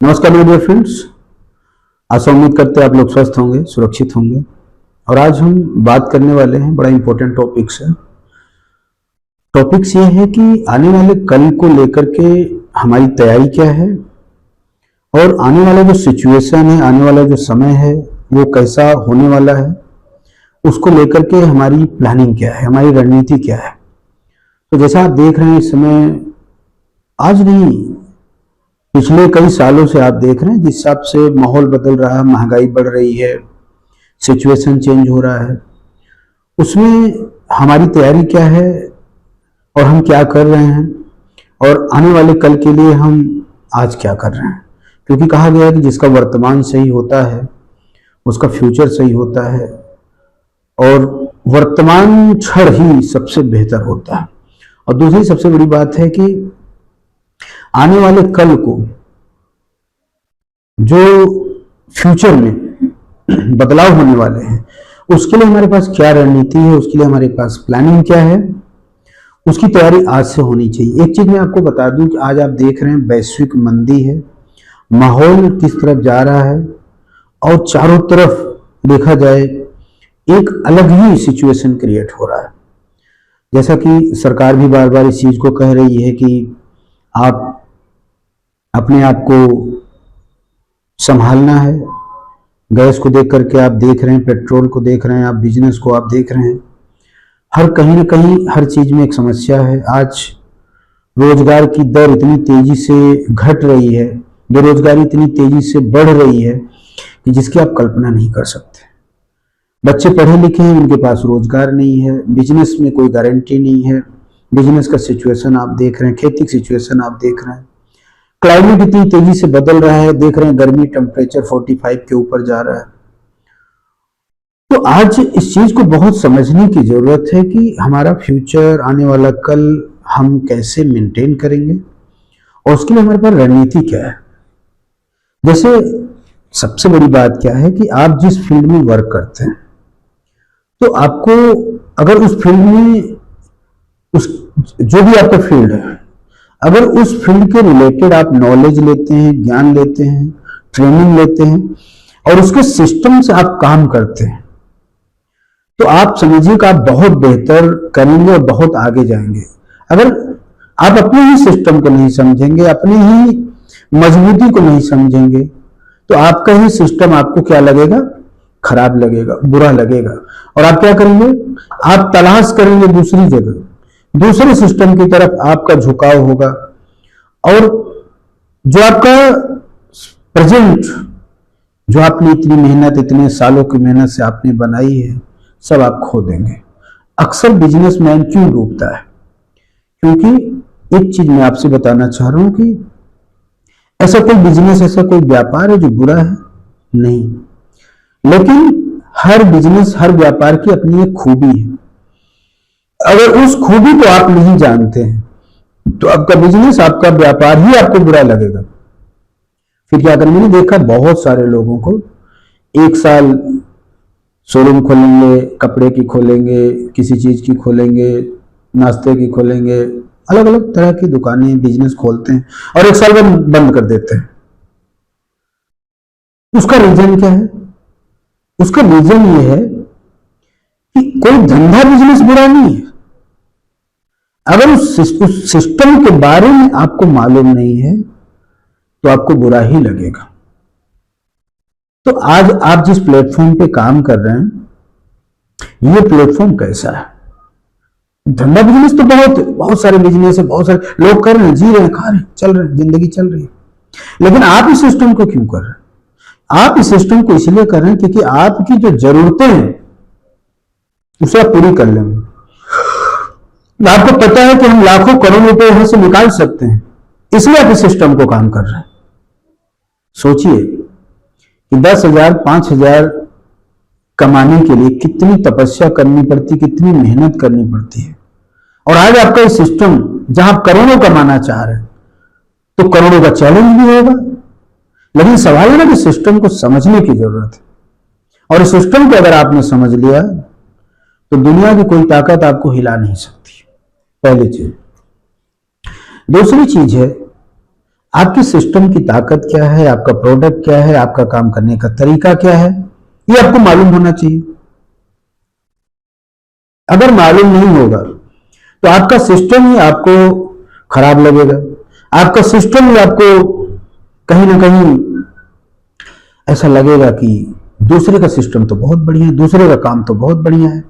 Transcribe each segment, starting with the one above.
नमस्कार मेरे dear friends. आशा उम्मीद करते हैं आप लोग स्वस्थ होंगे, सुरक्षित होंगे। और आज हम बात करने वाले हैं बड़ा इंपॉर्टेंट टॉपिक से। टॉपिक्स ये है कि आने वाले कल को लेकर के हमारी तैयारी क्या है और आने वाला जो सिचुएशन है, आने वाला जो समय है वो कैसा होने वाला है, उसको लेकर के हमारी प्लानिंग क्या है, हमारी रणनीति क्या है। तो जैसा आप देख रहे हैं इस समय, आज नहीं पिछले कई सालों से आप देख रहे हैं जिस हिसाब से माहौल बदल रहा है, महंगाई बढ़ रही है, सिचुएशन चेंज हो रहा है, उसमें हमारी तैयारी क्या है और हम क्या कर रहे हैं और आने वाले कल के लिए हम आज क्या कर रहे हैं। क्योंकि कहा गया है कि जिसका वर्तमान सही होता है उसका फ्यूचर सही होता है और वर्तमान क्षण ही सबसे बेहतर होता है। और दूसरी सबसे बड़ी बात है कि आने वाले कल को जो फ्यूचर में बदलाव होने वाले हैं उसके लिए हमारे पास क्या रणनीति है, उसके लिए हमारे पास प्लानिंग क्या है, उसकी तैयारी आज से होनी चाहिए। एक चीज मैं आपको बता दूं कि आज आप देख रहे हैं वैश्विक मंदी है, माहौल किस तरफ जा रहा है और चारों तरफ देखा जाए एक अलग ही सिचुएशन क्रिएट हो रहा है। जैसा कि सरकार भी बार बार इस चीज को कह रही है कि आप अपने आप को संभालना है। गैस को देख करके आप देख रहे हैं, पेट्रोल को देख रहे हैं, आप बिजनेस को आप देख रहे हैं, हर कहीं ना कहीं हर चीज में एक समस्या है। आज रोजगार की दर इतनी तेजी से घट रही है, बेरोजगारी इतनी तेजी से बढ़ रही है कि जिसकी आप कल्पना नहीं कर सकते। बच्चे पढ़े लिखे हैं, उनके पास रोजगार नहीं है, बिजनेस में कोई गारंटी नहीं है। बिजनेस का सिचुएशन आप देख रहे हैं, खेती की सिचुएशन आप देख रहे हैं, क्लाइमेट इतनी तेजी से बदल रहा है, देख रहे हैं गर्मी टेम्परेचर 45 के ऊपर जा रहा है। तो आज इस चीज को बहुत समझने की जरूरत है कि हमारा फ्यूचर, आने वाला कल हम कैसे मेंटेन करेंगे और उसके लिए हमारे पास रणनीति क्या है। जैसे सबसे बड़ी बात क्या है कि आप जिस फील्ड में वर्क करते हैं तो आपको अगर उस फील्ड में उस जो भी आपका फील्ड है, अगर उस फील्ड के रिलेटेड आप नॉलेज लेते हैं, ज्ञान लेते हैं, ट्रेनिंग लेते हैं और उसके सिस्टम से आप काम करते हैं तो आप समझिए कि आप बहुत बेहतर करेंगे और बहुत आगे जाएंगे। अगर आप अपने ही सिस्टम को नहीं समझेंगे, अपनी ही मजबूती को नहीं समझेंगे तो आपका ही सिस्टम आपको क्या लगेगा, खराब लगेगा, बुरा लगेगा। और आप क्या करेंगे, आप तलाश करेंगे दूसरी जगह, दूसरे सिस्टम की तरफ आपका झुकाव होगा और जो आपका प्रेजेंट, जो आपने इतनी मेहनत, इतने सालों की मेहनत से आपने बनाई है, सब आप खो देंगे। अक्सर बिजनेसमैन क्यों डूबता है? क्योंकि एक चीज मैं आपसे बताना चाह रहा हूं कि ऐसा कोई बिजनेस, ऐसा कोई व्यापार है जो बुरा है? नहीं, लेकिन हर बिजनेस, हर व्यापार की अपनी एक खूबी है। अगर उस खूबी को आप नहीं जानते हैं तो आपका बिजनेस, आपका व्यापार ही आपको बुरा लगेगा। फिर क्या करेंगे? मैंने देखा बहुत सारे लोगों को, एक साल शोरूम खोलेंगे, कपड़े की खोलेंगे, किसी चीज की खोलेंगे, नाश्ते की खोलेंगे, अलग अलग तरह की दुकानें, बिजनेस खोलते हैं और एक साल बाद बंद कर देते हैं। उसका रीजन क्या है? उसका रीजन ये है कि कोई धंधा, बिजनेस बुरा नहीं है। अगर उस सिस्टम के बारे में आपको मालूम नहीं है तो आपको बुरा ही लगेगा। तो आज आप जिस प्लेटफॉर्म पे काम कर रहे हैं, ये प्लेटफॉर्म कैसा है? धंधा बिजनेस तो बहुत सारे बिजनेस है, बहुत सारे लोग कर रहे हैं, जी रहे हैं, खा रहे हैं, चल रहे हैं, जिंदगी चल रही है। लेकिन आप इस सिस्टम को क्यों कर रहे हैं? आप इस सिस्टम को इसलिए कर रहे हैं क्योंकि आपकी जो जरूरतें हैं उसे आप पूरी कर लेंगे। आपको पता है कि हम लाखों करोड़ रुपए यहां से निकाल सकते हैं, इसलिए आप इस सिस्टम को काम कर रहे हैं। सोचिए कि 10,000, 5,000 कमाने के लिए कितनी तपस्या करनी पड़ती, कितनी मेहनत करनी पड़ती है। और आज आपका ये सिस्टम जहां आप करोड़ों कमाना चाह रहे हैं तो करोड़ों का चैलेंज भी होगा। लेकिन सवाल है ना कि सिस्टम को समझने की जरूरत है और इस सिस्टम को अगर आपने समझ लिया तो दुनिया की कोई ताकत आपको हिला नहीं सकती। पहली चीज। दूसरी चीज है, आपकी सिस्टम की ताकत क्या है, आपका प्रोडक्ट क्या है, आपका काम करने का तरीका क्या है, ये आपको मालूम होना चाहिए। अगर मालूम नहीं होगा तो आपका सिस्टम ही आपको खराब लगेगा, आपका सिस्टम ही आपको कहीं ना कहीं ऐसा लगेगा कि दूसरे का सिस्टम तो बहुत बढ़िया है, दूसरे का काम तो बहुत बढ़िया है।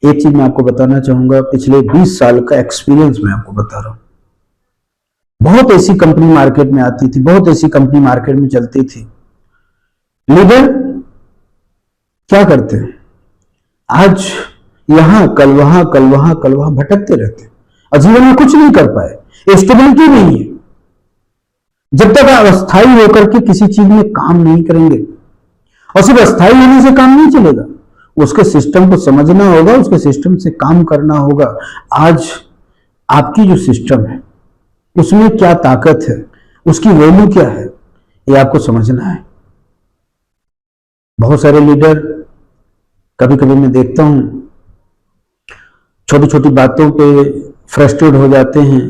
एक चीज मैं आपको बताना चाहूंगा, पिछले 20 साल का एक्सपीरियंस मैं आपको बता रहा हूं। बहुत ऐसी कंपनी मार्केट में आती थी, बहुत ऐसी कंपनी मार्केट में चलती थी। लीडर क्या करते हैं, आज यहां कल वहां, कल वहां कल वहां भटकते रहते हैं और जीवन में कुछ नहीं कर पाए, स्टेबिलिटी नहीं है। जब तक आप अस्थायी होकर के किसी चीज में काम नहीं करेंगे, और सिर्फ अस्थायी होने से काम नहीं चलेगा, उसके सिस्टम को समझना होगा, उसके सिस्टम से काम करना होगा। आज आपकी जो सिस्टम है उसमें क्या ताकत है, उसकी वैल्यू क्या है, ये आपको समझना है। बहुत सारे लीडर, कभी कभी मैं देखता हूं, छोटी छोटी बातों पे फ्रस्ट्रेट हो जाते हैं,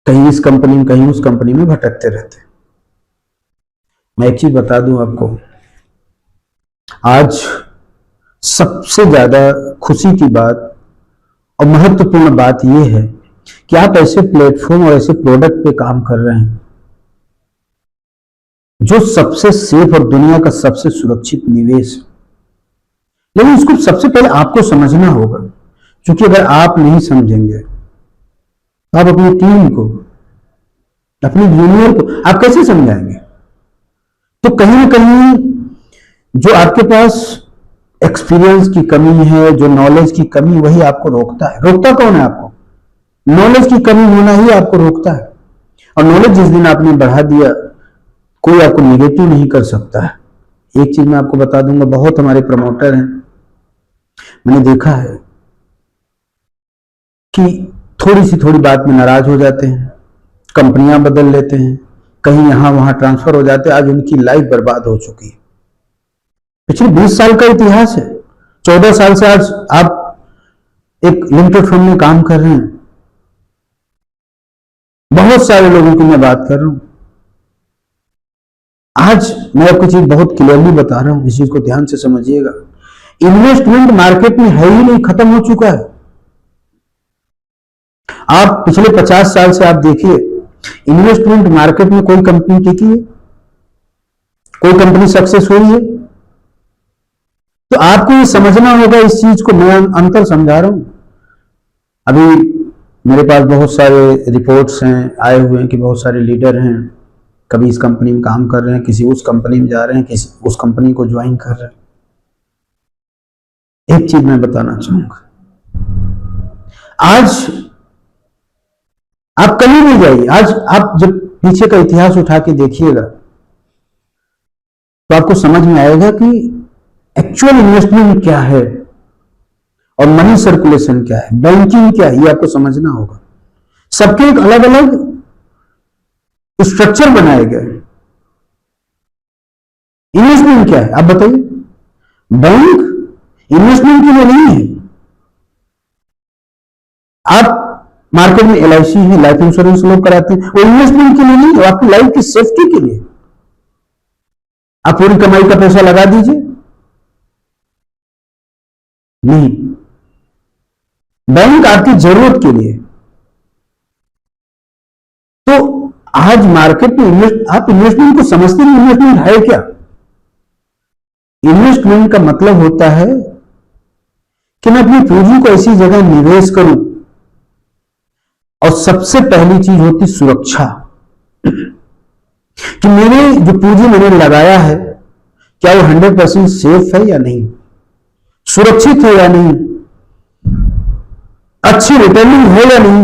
कहीं इस कंपनी में कहीं उस कंपनी में भटकते रहते हैं। मैं एक चीज बता दूं आपको, आज सबसे ज्यादा खुशी की बात और महत्वपूर्ण बात यह है कि आप ऐसे प्लेटफॉर्म और ऐसे प्रोडक्ट पे काम कर रहे हैं जो सबसे सेफ और दुनिया का सबसे सुरक्षित निवेश है। लेकिन इसको सबसे पहले आपको समझना होगा, क्योंकि अगर आप नहीं समझेंगे तो आप अपनी टीम को, अपने जूनियर को आप कैसे समझाएंगे? तो कहीं ना कहीं जो आपके पास एक्सपीरियंस की कमी है, जो नॉलेज की कमी, वही आपको रोकता है। रोकता कौन है आपको? नॉलेज की कमी होना ही आपको रोकता है। और नॉलेज जिस दिन आपने बढ़ा दिया, कोई आपको निगेटिव नहीं कर सकता है। एक चीज मैं आपको बता दूंगा, बहुत हमारे प्रमोटर हैं, मैंने देखा है कि थोड़ी बात में नाराज हो जाते हैं, कंपनियां बदल लेते हैं, कहीं यहां वहां ट्रांसफर हो जाते हैं। आज उनकी लाइफ बर्बाद हो चुकी है। पिछले 20 साल का इतिहास है, 14 साल से आज आप एक लिमिटेड फर्म में काम कर रहे हैं। बहुत सारे लोगों की मैं बात कर रहा हूं। आज मैं आपको चीज बहुत क्लियरली बता रहा हूं, इस चीज को ध्यान से समझिएगा। इन्वेस्टमेंट मार्केट में है ही नहीं, खत्म हो चुका है। आप पिछले 50 साल से आप देखिए, इन्वेस्टमेंट मार्केट में कोई कंपनी टिकी है, कोई कंपनी सक्सेस हुई है? तो आपको ये समझना होगा, इस चीज को मैं अंतर समझा रहा हूं। अभी मेरे पास बहुत सारे रिपोर्ट्स हैं, आए हुए हैं कि बहुत सारे लीडर हैं, कभी इस कंपनी में काम कर रहे हैं, किसी उस कंपनी में जा रहे हैं, किसी उस कंपनी को ज्वाइन कर रहे हैं। एक चीज मैं बताना चाहूंगा, आज आप कहीं नहीं जाइए, आज आप जब पीछे का इतिहास उठा के देखिएगा तो आपको समझ में आएगा कि एक्चुअल इन्वेस्टमेंट क्या है और मनी सर्कुलेशन क्या है, बैंकिंग क्या है, ये आपको समझना होगा। सबके एक अलग अलग स्ट्रक्चर बनाए गए। इन्वेस्टमेंट क्या है आप बताइए? बैंक इन्वेस्टमेंट के लिए नहीं है। आप मार्केट में LIC है, लाइफ इंश्योरेंस लोग कराते हैं, वो इन्वेस्टमेंट के लिए नहीं है, आपकी लाइफ की सेफ्टी के लिए। आप पूरी कमाई का पैसा लगा दीजिए, नहीं, बैंक आपकी जरूरत के लिए। तो आज मार्केट में आप इन्वेस्टमेंट को समझते नहीं। इन्वेस्टमेंट है क्या? इन्वेस्टमेंट का मतलब होता है कि मैं अपनी पूंजी को ऐसी जगह निवेश करूं, और सबसे पहली चीज होती सुरक्षा, कि मेरे जो पूंजी मैंने लगाया है, क्या वो 100% सेफ है या नहीं, सुरक्षित है या नहीं, अच्छी रिटर्निंग है या नहीं,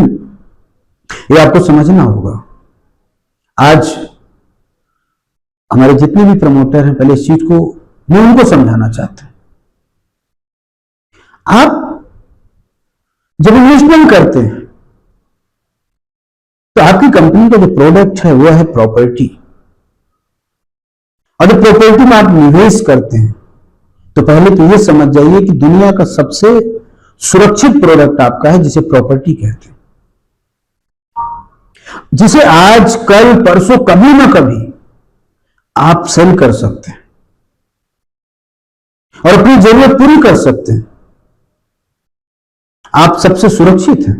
ये आपको समझना होगा। आज हमारे जितने भी प्रमोटर हैं, पहले इस चीज को मैं उनको समझाना चाहता हूं। आप जब इन्वेस्टमेंट करते हैं तो आपकी कंपनी का जो प्रोडक्ट है वो है प्रॉपर्टी, और जब प्रॉपर्टी में आप निवेश करते हैं तो पहले तो ये समझ जाइए कि दुनिया का सबसे सुरक्षित प्रोडक्ट आपका है, जिसे प्रॉपर्टी कहते हैं। जिसे आज कल परसों कभी ना कभी आप सेल कर सकते हैं और अपनी जरूरत पूरी कर सकते हैं। आप सबसे सुरक्षित हैं,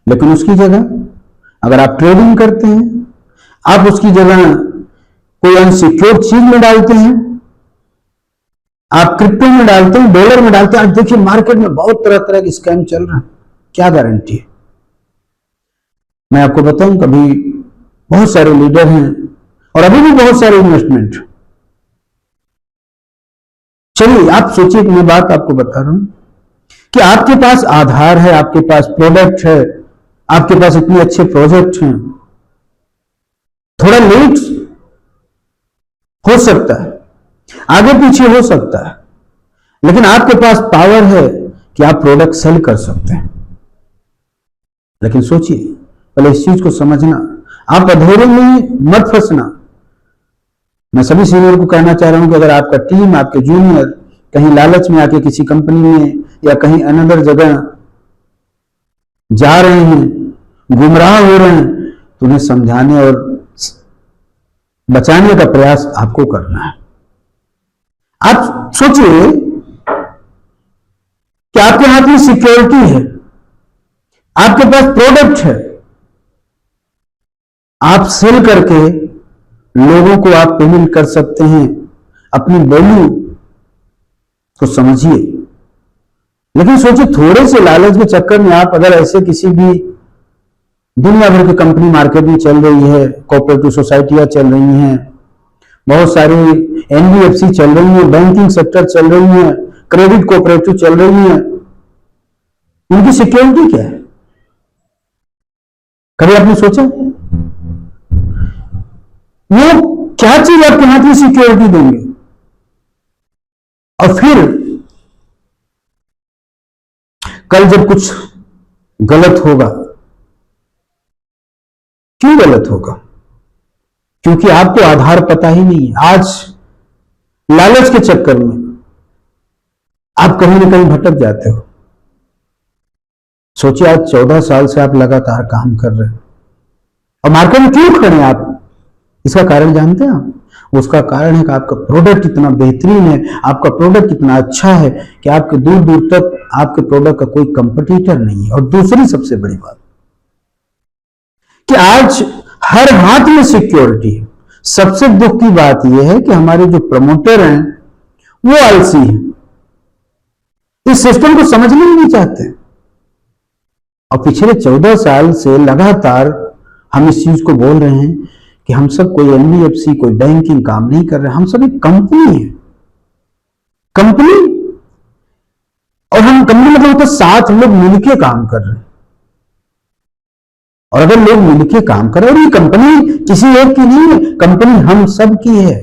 लेकिन उसकी जगह अगर आप ट्रेडिंग करते हैं, आप उसकी जगह कोई अनसिक्योर चीज में डालते हैं, आप क्रिप्टो में डालते हैं, डॉलर में डालते हैं। आज देखिए मार्केट में बहुत तरह तरह के स्कैम चल रहे हैं, क्या गारंटी है? मैं आपको बताऊं, कभी बहुत सारे लीडर हैं और अभी भी बहुत सारे इन्वेस्टमेंट। चलिए आप सोचिए कि मैं बात आपको बता रहा हूं कि आपके पास आधार है, आपके पास प्रोडक्ट है, आपके पास इतने अच्छे प्रोजेक्ट हैं, थोड़ा लेट हो सकता है, आगे पीछे हो सकता है, लेकिन आपके पास पावर है कि आप प्रोडक्ट सेल कर सकते हैं। लेकिन सोचिए, पहले इस चीज को समझना, आप अंधेरे में मत फंसना। मैं सभी सीनियर को कहना चाह रहा हूं कि अगर आपका टीम, आपके जूनियर कहीं लालच में आके किसी कंपनी में या कहीं अनदर जगह जा रहे हैं, गुमराह हो रहे हैं, तो उन्हें समझाने और बचाने का प्रयास आपको करना है। आप सोचिए कि आपके हाथ में सिक्योरिटी है, आपके पास प्रोडक्ट है, आप सेल करके लोगों को आप पेमेंट कर सकते हैं। अपनी वैल्यू को समझिए। लेकिन सोचिए, थोड़े से लालच के चक्कर में आप अगर ऐसे किसी भी दुनिया भर की कंपनी मार्केट में चल रही है, कोऑपरेटिव सोसाइटियां चल रही हैं, बहुत सारी एनबीएफसी चल रही है, बैंकिंग सेक्टर चल रही है, क्रेडिट कोऑपरेटिव चल रही है, उनकी सिक्योरिटी क्या है? कभी आपने सोचा वो क्या चीज आपके हाथ में सिक्योरिटी देंगे? और फिर कल जब कुछ गलत होगा, क्यों गलत होगा? क्योंकि आपको आधार पता ही नहीं है। आज लालच के चक्कर में आप कहीं ना कहीं भटक जाते हो। सोचिए, आज 14 साल से आप लगातार काम कर रहे हैं और मार्केट में क्यों खड़े हैं आप? इसका कारण जानते हैं आप? उसका कारण है कि आपका प्रोडक्ट इतना बेहतरीन है, आपका प्रोडक्ट इतना अच्छा है कि आपके दूर दूर तक आपके प्रोडक्ट का कोई कंपटीटर नहीं है। और दूसरी सबसे बड़ी बात कि आज हर हाथ में सिक्योरिटी है। सबसे दुख की बात यह है कि हमारे जो प्रमोटर हैं वो आलसी हैं, इस सिस्टम को समझना ही नहीं चाहते। और पिछले 14 साल से लगातार हम इस चीज को बोल रहे हैं कि हम सब कोई एनबीएफसी, कोई बैंकिंग काम नहीं कर रहे, हम सब एक कंपनी है। कंपनी, और हम कंपनी मतलब होता 7 लोग मिलकर काम कर रहे हैं। और अगर लोग मिलकर काम कर रहे हैं, और ये कंपनी किसी एक की नहीं है, कंपनी हम सब की है।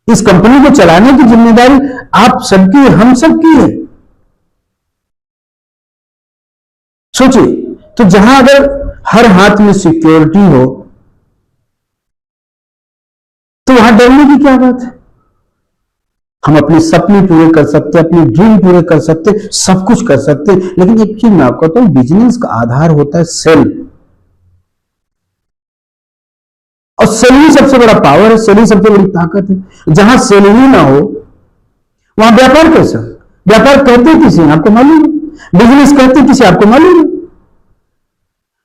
इस कंपनी को चलाने की जिम्मेदारी आप सबकी है, हम सब की है। सोचिए, तो जहां अगर हर हाथ में सिक्योरिटी हो तो वहां डरने की क्या बात है? हम अपने सपने पूरे कर सकते हैं, अपने ड्रीम पूरे कर सकते हैं, सब कुछ कर सकते हैं। लेकिन एक चीज मैं आपको कहता हूं, बिजनेस का आधार होता है सेल, और सेल ही सबसे बड़ा पावर है, सेल ही सबसे बड़ी ताकत है। जहां सेल ही ना हो वहां व्यापार कैसा? व्यापार कहते किसे आपको मालूम है? बिजनेस कहते किसे आपको मालूम है?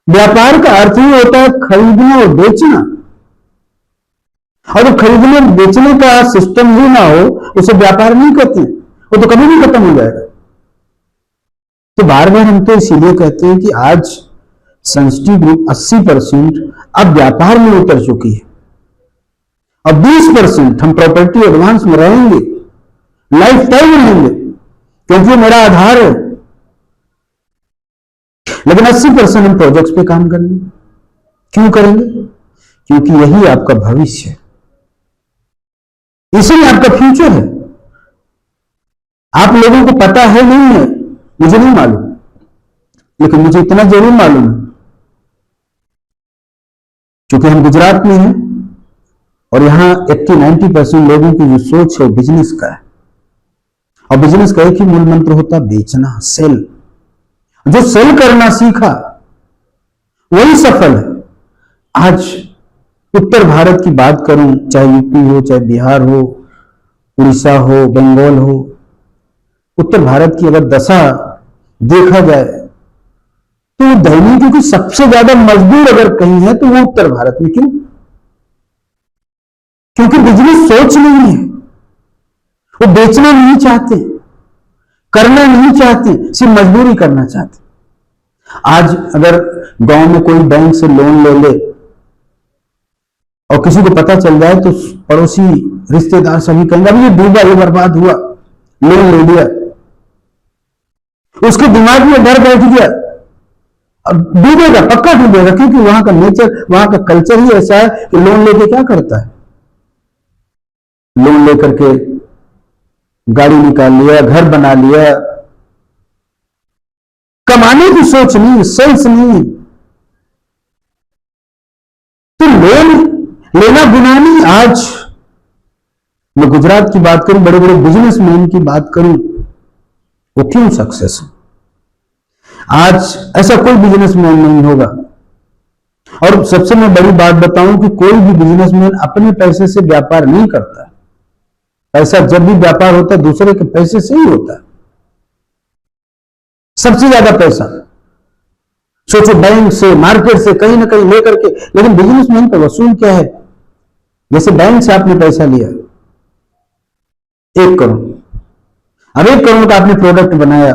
व्यापार का अर्थ ही होता है खरीदना और बेचना। और खरीदने बेचने का सिस्टम ही ना हो उसे व्यापार नहीं कहते, वो तो कभी भी खत्म हो जाएगा। तो बार बार हम तो इसीलिए कहते हैं कि आज संस्टी ग्रुप 80% अब व्यापार में उतर चुकी है, और 20% हम प्रॉपर्टी एडवांस में रहेंगे, लाइफ टाइम रहेंगे, क्योंकि मेरा आधार है। लेकिन 80% हम प्रोजेक्ट्स पे काम करेंगे। क्यों करेंगे? क्योंकि यही आपका भविष्य है, इसी में आपका फ्यूचर है। आप लोगों को पता है नहीं है, मुझे नहीं मालूम, लेकिन मुझे इतना जरूर मालूम है, क्योंकि हम गुजरात में हैं और यहां 80-90% लोगों की जो सोच है वो बिजनेस का है। और बिजनेस का एक ही मूल मंत्र होता है, बेचना, सेल। जो सेल करना सीखा वही सफल है। आज उत्तर भारत की बात करूं, चाहे यूपी हो, चाहे बिहार हो, उड़ीसा हो, बंगाल हो, उत्तर भारत की अगर दशा देखा जाए तो धनी, क्योंकि सबसे ज्यादा मजदूर अगर कहीं है तो वो उत्तर भारत में। क्यों? क्योंकि बिजनेस सोच नहीं है, वो बेचना नहीं चाहते, करना नहीं चाहते, सिर्फ मजदूरी करना चाहते। आज अगर गांव में कोई बैंक से लोन ले ले और किसी को पता चल जाए तो पड़ोसी रिश्तेदार सभी कहेंगे अभी ये डूबा, ये बर्बाद हुआ, लोन ले लिया। उसके दिमाग में डर बैठ गया, अब डूबेगा, पक्का डूबेगा, क्योंकि वहां का नेचर, वहां का कल्चर ही ऐसा है कि लोन लेके क्या करता है, लोन लेकर के गाड़ी निकाल लिया, घर बना लिया, कमाने की सोच नहीं, सेल्स नहीं। तो लोन लेना गुनाह नहीं। आज मैं गुजरात की बात करूं, बड़े बड़े बिजनेसमैन की बात करूं, वो क्यों सक्सेस है? आज ऐसा कोई बिजनेसमैन नहीं होगा। और सबसे मैं बड़ी बात बताऊं कि कोई भी बिजनेसमैन अपने पैसे से व्यापार नहीं करता। पैसा जब भी व्यापार होता है दूसरे के पैसे से ही होता है, सबसे ज्यादा पैसा। सोचो बैंक से, मार्केट से, कहीं ना कहीं लेकर के, लेकिन बिजनेसमैन का वसूल क्या है? जैसे बैंक से आपने पैसा लिया 1 करोड़, अब 1 करोड़ का आपने प्रोडक्ट बनाया,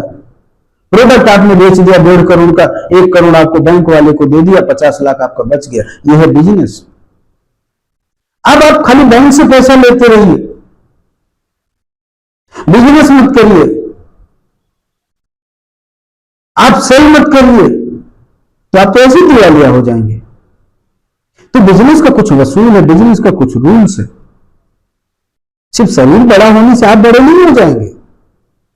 प्रोडक्ट आपने बेच दिया 1.5 करोड़ का, 1 करोड़ आपको बैंक वाले को दे दिया, 50 लाख आपका बच गया। यह है बिजनेस। अब आप खाली बैंक से पैसा लेते रहिए, बिजनेस मत करिए, आप सेल मत करिए, तो आप तो ऐसे दिवालिया हो जाएंगे। तो बिजनेस का कुछ वसूल है, बिजनेस का कुछ रूल्स है। सिर्फ शरीर बड़ा होने से आप बड़े नहीं हो जाएंगे,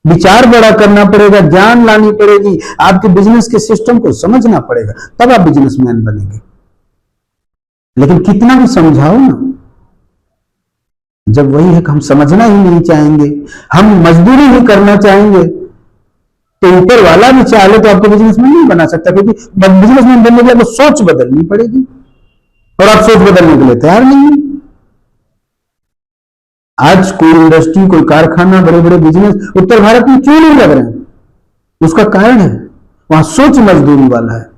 विचार बड़ा करना पड़ेगा, ज्ञान लानी पड़ेगी, आपके बिजनेस के सिस्टम को समझना पड़ेगा, तब आप बिजनेसमैन बनेंगे। लेकिन कितना भी समझाओ ना, जब वही है कि हम समझना ही नहीं चाहेंगे, हम मजदूरी ही करना चाहेंगे, तो ऊपर वाला भी चाहे तो आपको बिजनेसमैन नहीं बना सकता, क्योंकि बिजनेसमैन बनने के लिए आपको सोच बदलनी पड़ेगी, और आप सोच बदलने के लिए तैयार नहीं है। आज कोई इंडस्ट्री, कोई कारखाना, बड़े बड़े बिजनेस उत्तर भारत में क्यों नहीं लग रहे हैं? उसका कारण है वहां सोच मजदूरी वाला है।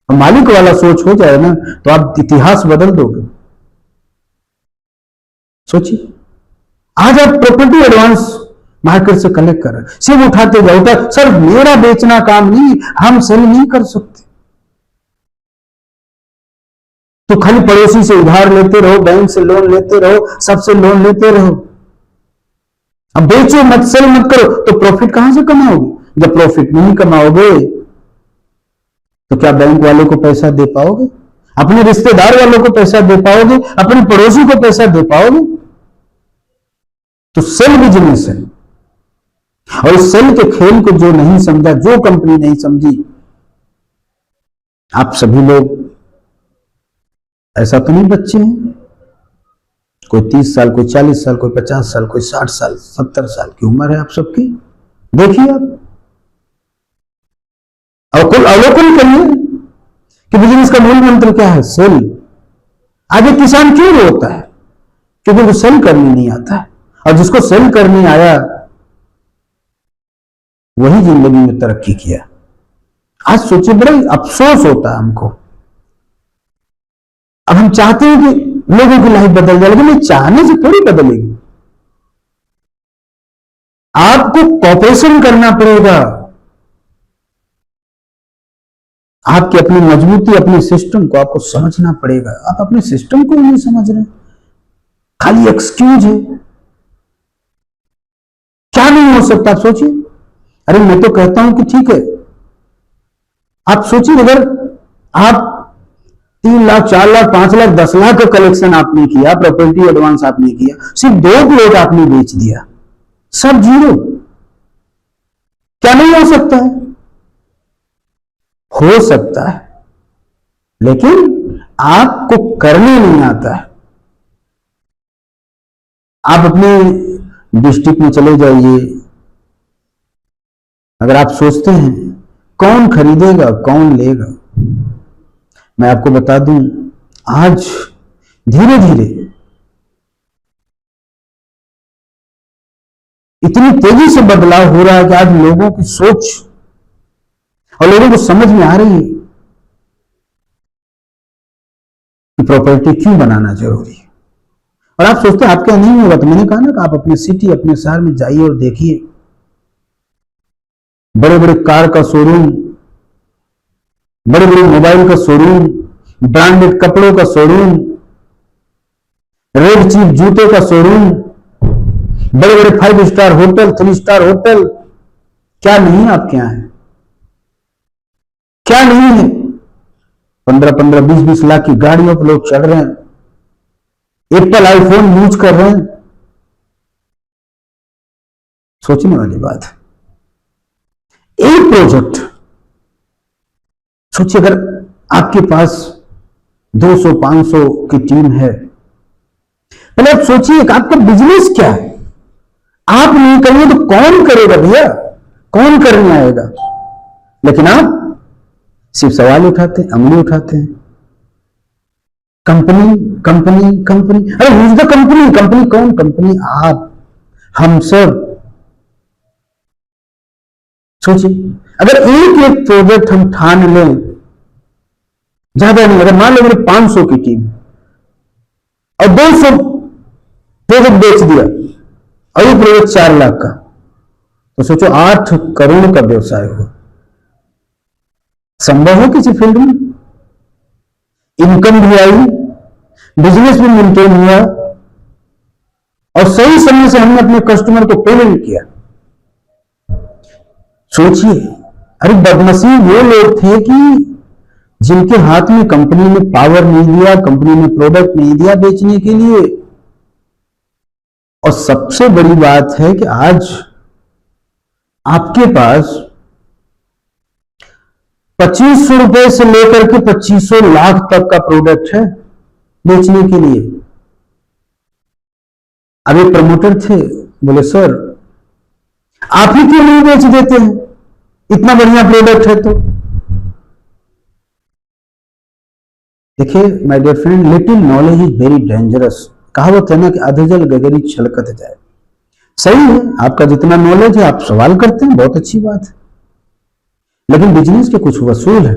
और मालिक वाला सोच हो जाए ना तो आप इतिहास बदल दोगे। सोचिए, आज आप प्रॉपर्टी एडवांस मार्केट से कलेक्ट कर रहे हैं, सिर्फ उठाते जाओ, सर मेरा बेचना काम नहीं, हम सेल नहीं कर सकते, तो खाली पड़ोसी से उधार लेते रहो, बैंक से लोन लेते रहो, सबसे लोन लेते रहो। अब बेचो मत, सेल मत करो, तो प्रॉफिट कहां से कमाओगे? जब प्रॉफिट नहीं कमाओगे तो क्या बैंक वाले को पैसा दे पाओगे? अपने रिश्तेदार वालों को पैसा दे पाओगे? अपने पड़ोसी को पैसा दे पाओगे? तो सेल बिजनेस है। और इस सेल के खेल को जो नहीं समझा, जो कंपनी नहीं समझी, आप सभी लोग ऐसा तो नहीं बच्चे हैं, कोई 30 साल, कोई 40 साल, कोई 50 साल, कोई 60 साल, 70 साल की उम्र है आप सबकी। देखिए आप अवलोकन करिए कि बिजनेस का मूल मंत्र क्या है? सेल। आगे किसान क्यों रोता है? क्योंकि वो सेल करने नहीं आता है, और जिसको सेल करने आया वही जिंदगी में तरक्की किया। आज सोचिए, बड़ा अफसोस होता है हमको। अब हम चाहते हैं कि लोगों की लाइफ बदल जाए, लेकिन ये चाहने से थोड़ी बदलेगी। आपको कॉपरेशन करना पड़ेगा, आपकी अपनी मजबूती, अपने सिस्टम को आपको समझना पड़ेगा। आप अपने सिस्टम को नहीं समझ रहे, खाली एक्सक्यूज है। क्या नहीं हो सकता? आप सोचिए। अरे मैं तो कहता हूं कि ठीक है, आप सोचिए, अगर आप 3 लाख, 4 लाख, 5 लाख, 10 लाख का कलेक्शन आपने किया, प्रॉपर्टी एडवांस आपने किया, सिर्फ 2 प्लॉट आपने बेच दिया, सब जीरो। क्या नहीं हो सकता है? हो सकता है, लेकिन आपको करने नहीं आता है। आप अपने डिस्ट्रिक्ट में चले जाइए, अगर आप सोचते हैं कौन खरीदेगा, कौन लेगा, मैं आपको बता दूं, आज धीरे धीरे इतनी तेजी से बदलाव हो रहा है कि आज लोगों की सोच और लोगों को समझ में आ रही है कि प्रॉपर्टी क्यों बनाना जरूरी है। और आप सोचते हैं आपके यहाँ नहीं होगा, तो मैंने कहा ना कि आप अपने सिटी, अपने शहर में जाइए और देखिए, बड़े बड़े कार का शोरूम, बड़े बड़े मोबाइल का शोरूम, ब्रांडेड कपड़ों का शोरूम, रेड चीफ जूते का शोरूम, बड़े बड़े 5 स्टार होटल, 3 स्टार होटल, क्या नहीं आपके यहां है? क्या नहीं है? 15-15, 20-20 लाख की गाड़ियों पर लोग चढ़ रहे हैं, एप्पल आईफोन यूज कर रहे हैं। सोचने वाली बात है। एक प्रोजेक्ट सोचिए, अगर आपके पास 200-500 की टीम है, पहले आप सोचिए कि आपका बिजनेस क्या है। आप नहीं करेंगे तो कौन करेगा भैया? कौन करने आएगा? लेकिन आप सिर्फ सवाल उठाते हैं, अंगली उठाते हैं, कंपनी कंपनी कंपनी। अरे who is the company? Company कौन? कंपनी आप, हम सब। सोचिए, अगर एक एक प्रोजेक्ट हम ठान लें, ज्यादा नहीं, अगर मान लो मेरे 500 की टीम और 200 प्रोजेक्ट बेच दिया और ये प्रोजेक्ट 4 लाख का, तो सोचो 8 करोड़ का व्यवसाय हो। संभव है किसी फील्ड में? इनकम भी आई, बिजनेस भी मेंटेन हुआ और सही समय से हमने अपने कस्टमर को पेमेंट किया। सोचिए, अरे बदनसीब वो लोग थे कि जिनके हाथ में कंपनी ने पावर नहीं दिया, कंपनी ने प्रोडक्ट नहीं दिया बेचने के लिए। और सबसे बड़ी बात है कि आज आपके पास 2500 रुपए से लेकर के 2500 लाख तक का प्रोडक्ट है बेचने के लिए। अब एक प्रमोटर थे, बोले सर आप ही क्यों नहीं बेच देते हैं, इतना बढ़िया प्रोडक्ट है तो। देखिए my dear friend, little knowledge is very dangerous. कहावत है ना कि अधजल गगरी छलकत जाए। सही है, आपका जितना नॉलेज है आप सवाल करते हैं, बहुत अच्छी बात है, लेकिन बिजनेस के कुछ वसूल है।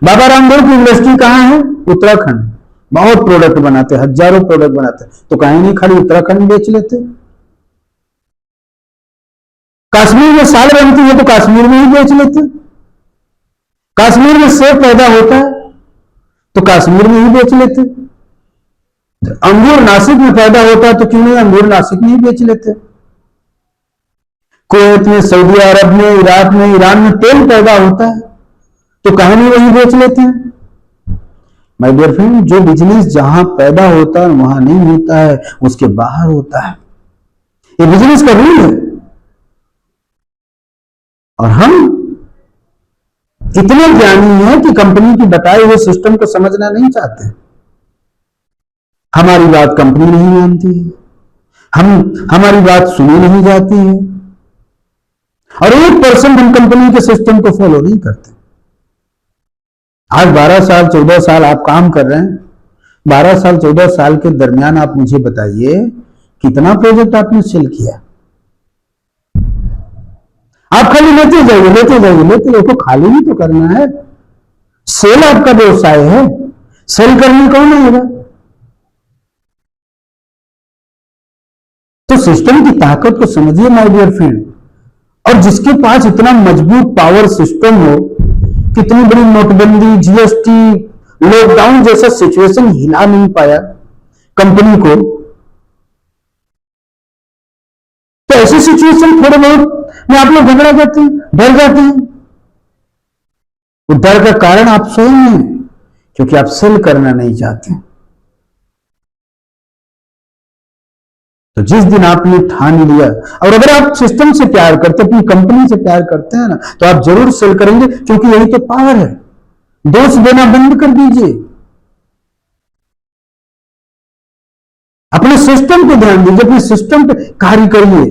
बाबा रामदेव की इंडस्ट्री कहां है? उत्तराखंड। बहुत प्रोडक्ट बनाते, हजारों प्रोडक्ट बनाते, तो कहीं नहीं खाली उत्तराखंड बेच लेते। कश्मीर में साल बनती है तो कश्मीर में ही बेच लेते। कश्मीर में सेब पैदा होता है तो कश्मीर में ही बेच लेते। अंगूर नासिक में पैदा होता है तो क्यों नहीं अंगूर नासिक में ही बेच लेते। कुवैत में, सऊदी अरब में, इराक में, ईरान में तेल पैदा होता है तो कहीं नहीं वही बेच लेते हैं। माय डियर फ्रेंड, जो बिजनेस जहां पैदा होता है वहां नहीं होता है, उसके बाहर होता है। ये बिजनेस का रूल है। और हम इतने ज्ञानी हैं कि कंपनी की बताए हुए सिस्टम को समझना नहीं चाहते। हमारी बात कंपनी नहीं मानती है, हमारी बात सुनी नहीं जाती है, और 1% हम कंपनी के सिस्टम को फॉलो नहीं करते। आज 12 साल 14 साल आप काम कर रहे हैं। 12 साल 14 साल के दरमियान आप मुझे बताइए कितना प्रोजेक्ट आपने सेल किया। आप खाली लेते जाइए, लेते जाइए, लेते जाइए, तो खाली ही तो करना है। सेल आपका व्यवसाय है, सेल करने कौन आएगा? तो सिस्टम की ताकत को समझिए माय डियर फ्रेंड। और जिसके पास इतना मजबूत पावर सिस्टम हो, कितनी बड़ी नोटबंदी, जीएसटी, लॉकडाउन जैसा सिचुएशन हिला नहीं पाया कंपनी को, तो ऐसी सिचुएशन थोड़े बहुत में आप लोग घबरा जाते हैं, डर जाते हैं। वो डर का कारण आप स्वयं हैं, क्योंकि आप सेल करना नहीं चाहते। तो जिस दिन आपने ठान लिया, और अगर आप सिस्टम से प्यार करते, अपनी कंपनी से प्यार करते हैं ना, तो आप जरूर सेल करेंगे, क्योंकि यही तो पावर है। दोष देना बंद कर दीजिए, अपने सिस्टम पे ध्यान दीजिए, अपने सिस्टम पे कार्य करिए।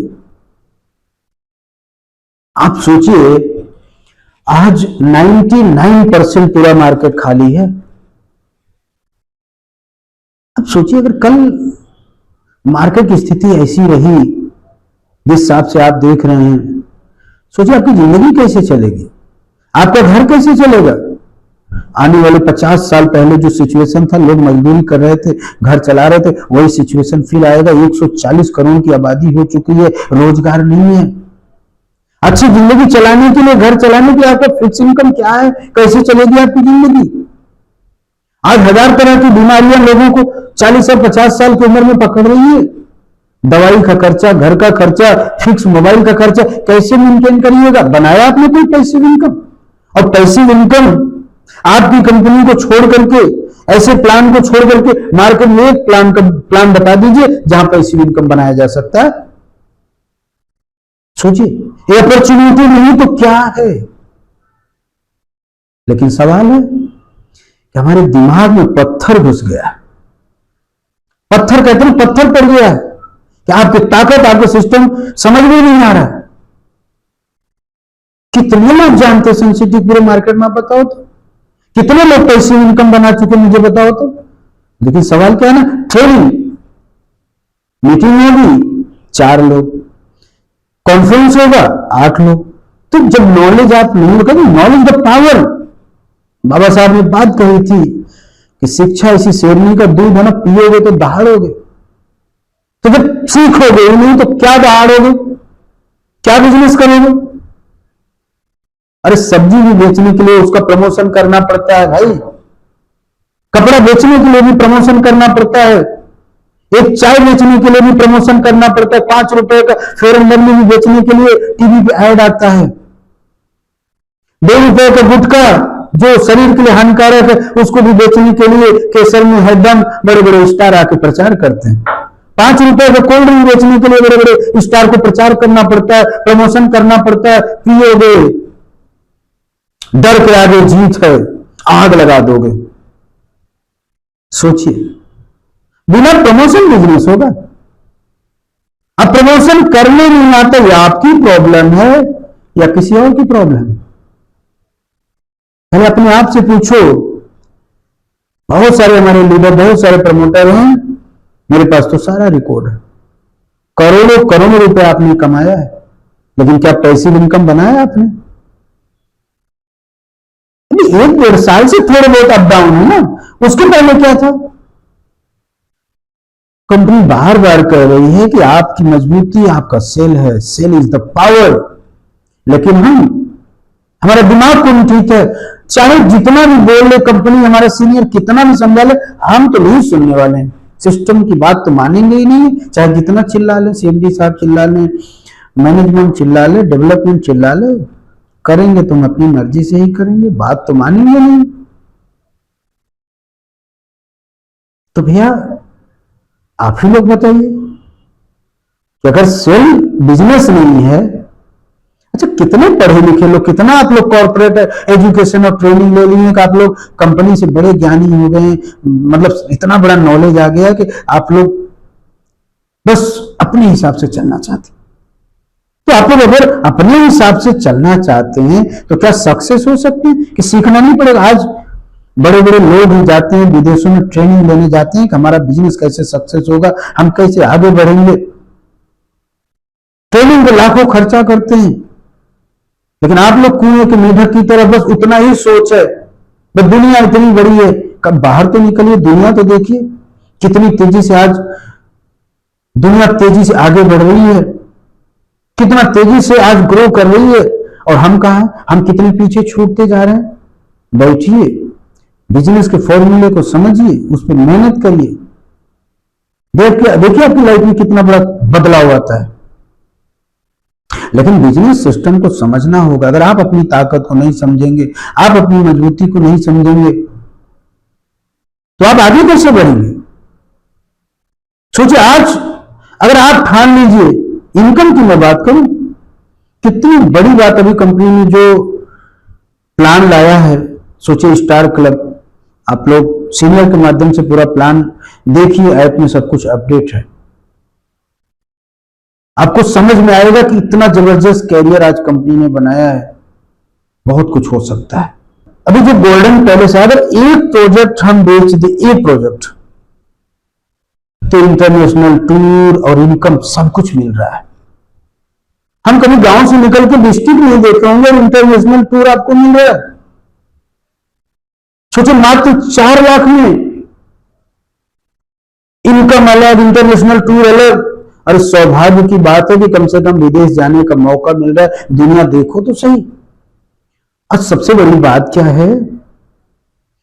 आप सोचिए, आज 99% पूरा मार्केट खाली है। अब सोचिए अगर कल मार्केट की स्थिति ऐसी रही जिस हिसाब से आप देख रहे हैं, सोचिए आपकी जिंदगी कैसे चलेगी, आपका घर कैसे चलेगा। आने वाले 50 साल पहले जो सिचुएशन था, लोग मजदूरी कर रहे थे, घर चला रहे थे, वही सिचुएशन फिर आएगा। 140 करोड़ की आबादी हो चुकी है, रोजगार नहीं है। अच्छी जिंदगी चलाने के लिए, घर चलाने के लिए आपका फिक्स इनकम क्या है, कैसे चलेगी आपकी जिंदगी। आज 1000 तरह की बीमारियां लोगों को 40 और 50 साल की उम्र में पकड़ रही है। दवाई का खर्चा, घर का खर्चा, फिक्स मोबाइल का खर्चा कैसे मेंटेन करिएगा। बनाया आपने कोई पैसिव इनकम, और पैसिव इनकम आपकी कंपनी को छोड़ करके, ऐसे प्लान को छोड़ करके मार्केट में एक प्लान बता दीजिए जहां पैसिव इनकम बनाया जा सकता है। सोचिए, ये अपॉर्चुनिटी नहीं तो क्या है। लेकिन सवाल है कि हमारे दिमाग में पत्थर घुस गया। पत्थर कहते हैं, पत्थर पड़ गया है कि आपकी ताकत, आपका सिस्टम समझ में नहीं आ रहा। कितने लोग जानते हैं सेंसिटिव पूरे मार्केट में, आप बताओ तो। कितने लोग पैसिव इनकम बना चुके, मुझे बताओ तो। लेकिन सवाल क्या है ना, ट्रेनिंग मीटिंग होगी 4 लोग, कॉन्फ्रेंस होगा 8 लोग। तो जब नॉलेज आप नहीं होगा, नॉलेज द पावर। बाबा साहब ने बात कही थी कि शिक्षा इसी शेरनी का दूध है ना, पियोगे तो दहाड़ोगे। तो जब सीखोगे नहीं तो क्या दहाड़ोगे, क्या बिजनेस करोगे। अरे सब्जी भी बेचने के लिए उसका प्रमोशन करना पड़ता है भाई, कपड़ा बेचने के लिए भी प्रमोशन करना पड़ता है, एक चाय बेचने के लिए भी प्रमोशन करना पड़ता है, 5 रुपए का फेयर एंड लवली भी बेचने के लिए टीवी पे ऐड आता है, 2 रुपए का गुटखा जो शरीर के लिए हानिकारक है उसको भी बेचने के लिए केसर में हैदम बड़े बड़े स्टार आके प्रचार करते हैं। 5 रुपए का कोल्ड ड्रिंक बेचने के लिए बड़े बड़े स्टार को प्रचार करना पड़ता है, प्रमोशन करना पड़ता है। पियोगे, डर के आगे जीत है, आग लगा दोगे। सोचिए, बिना प्रमोशन बिजनेस होगा। अब प्रमोशन करने नहीं आता, या आपकी प्रॉब्लम है या किसी और की प्रॉब्लम। पहले अपने आप से पूछो। बहुत सारे हमारे लीडर, बहुत सारे प्रमोटर हैं, मेरे पास तो सारा रिकॉर्ड है, करोड़ों करोड़ों रुपए आपने कमाया है, लेकिन क्या पैसिव इनकम बनाया आपने। 1-1.5 साल से थोड़े बहुत अप डाउन है ना, उसके पहले क्या था। कंपनी बार बार कह रही है कि आपकी मजबूती आपका सेल है, सेल इज द पावर। लेकिन हमारा दिमाग को नहीं ठीक है, चाहे जितना भी बोल ले कंपनी, हमारा सीनियर कितना भी समझा ले, हम तो नहीं सुनने वाले हैं। सिस्टम की बात तो मानेंगे ही नहीं, चाहे जितना चिल्ला ले, सीएमडी साहब चिल्ला ले, मैनेजमेंट चिल्ला ले, डेवलपमेंट चिल्ला ले, करेंगे तुम अपनी मर्जी से ही करेंगे, बात तो मानेंगे नहीं। तो भैया आप ही लोग बताइए कि अगर सेल बिजनेस नहीं है, अच्छा कितने पढ़े लिखे लोग, कितना आप लोग कॉर्पोरेट एजुकेशन और ट्रेनिंग ले लिए कि आप लोग कंपनी से बड़े ज्ञानी हो गए, मतलब इतना बड़ा नॉलेज आ गया कि आप लोग बस अपने हिसाब से चलना चाहते। तो आप लोग अगर अपने हिसाब से चलना चाहते हैं तो क्या सक्सेस हो सकते हैं कि सीखना नहीं पड़ेगा। आज बड़े बड़े लोग ही जाते हैं विदेशों में ट्रेनिंग लेने जाते हैं कि हमारा बिजनेस कैसे सक्सेस होगा, हम कैसे आगे बढ़ेंगे। ट्रेनिंग पे लाखों खर्चा करते हैं, लेकिन आप लोग कुएं के मेढक की तरह बस उतना ही सोच है, बस दुनिया इतनी बड़ी है, कब बाहर तो निकलिए, दुनिया तो देखिए कितनी तेजी से आज दुनिया तेजी से आगे बढ़ रही है, कितना तेजी से आज ग्रो कर रही है, और हम कहां, हम कितने पीछे छूटते जा रहे हैं। बैठिए, बिजनेस के फॉर्मूले को समझिए, उस पर मेहनत करिए, देखिए आपकी लाइफ में कितना बड़ा बदलाव आता है। लेकिन बिजनेस सिस्टम को समझना होगा। अगर आप अपनी ताकत को नहीं समझेंगे, आप अपनी मजबूती को नहीं समझेंगे, तो आप आगे कैसे बढ़ेंगे। सोचिए, आज अगर आप ठान लीजिए, इनकम की मैं बात करूं, कितनी बड़ी बात अभी कंपनी ने जो प्लान लाया है, सोचिए स्टार क्लब, आप लोग सीनियर के माध्यम से पूरा प्लान देखिए, ऐप में सब कुछ अपडेट है, आपको समझ में आएगा कि इतना जबरदस्त कैरियर आज कंपनी ने बनाया है। बहुत कुछ हो सकता है। अभी जो गोल्डन पैलेस है, अगर एक प्रोजेक्ट हम बेच दे, एक प्रोजेक्ट, तो इंटरनेशनल टूर और इनकम सब कुछ मिल रहा है। हम कभी गांव से निकल के डिस्ट्रिक्ट नहीं देखे होंगे और इंटरनेशनल टूर आपको मिल रहा है। सोचो, मात्र 4 लाख में इनकम अलग, इंटरनेशनल टूर अलग। और सौभाग्य की बात है कि कम से कम विदेश जाने का मौका मिल रहा है, दुनिया देखो तो सही। और सबसे बड़ी बात क्या है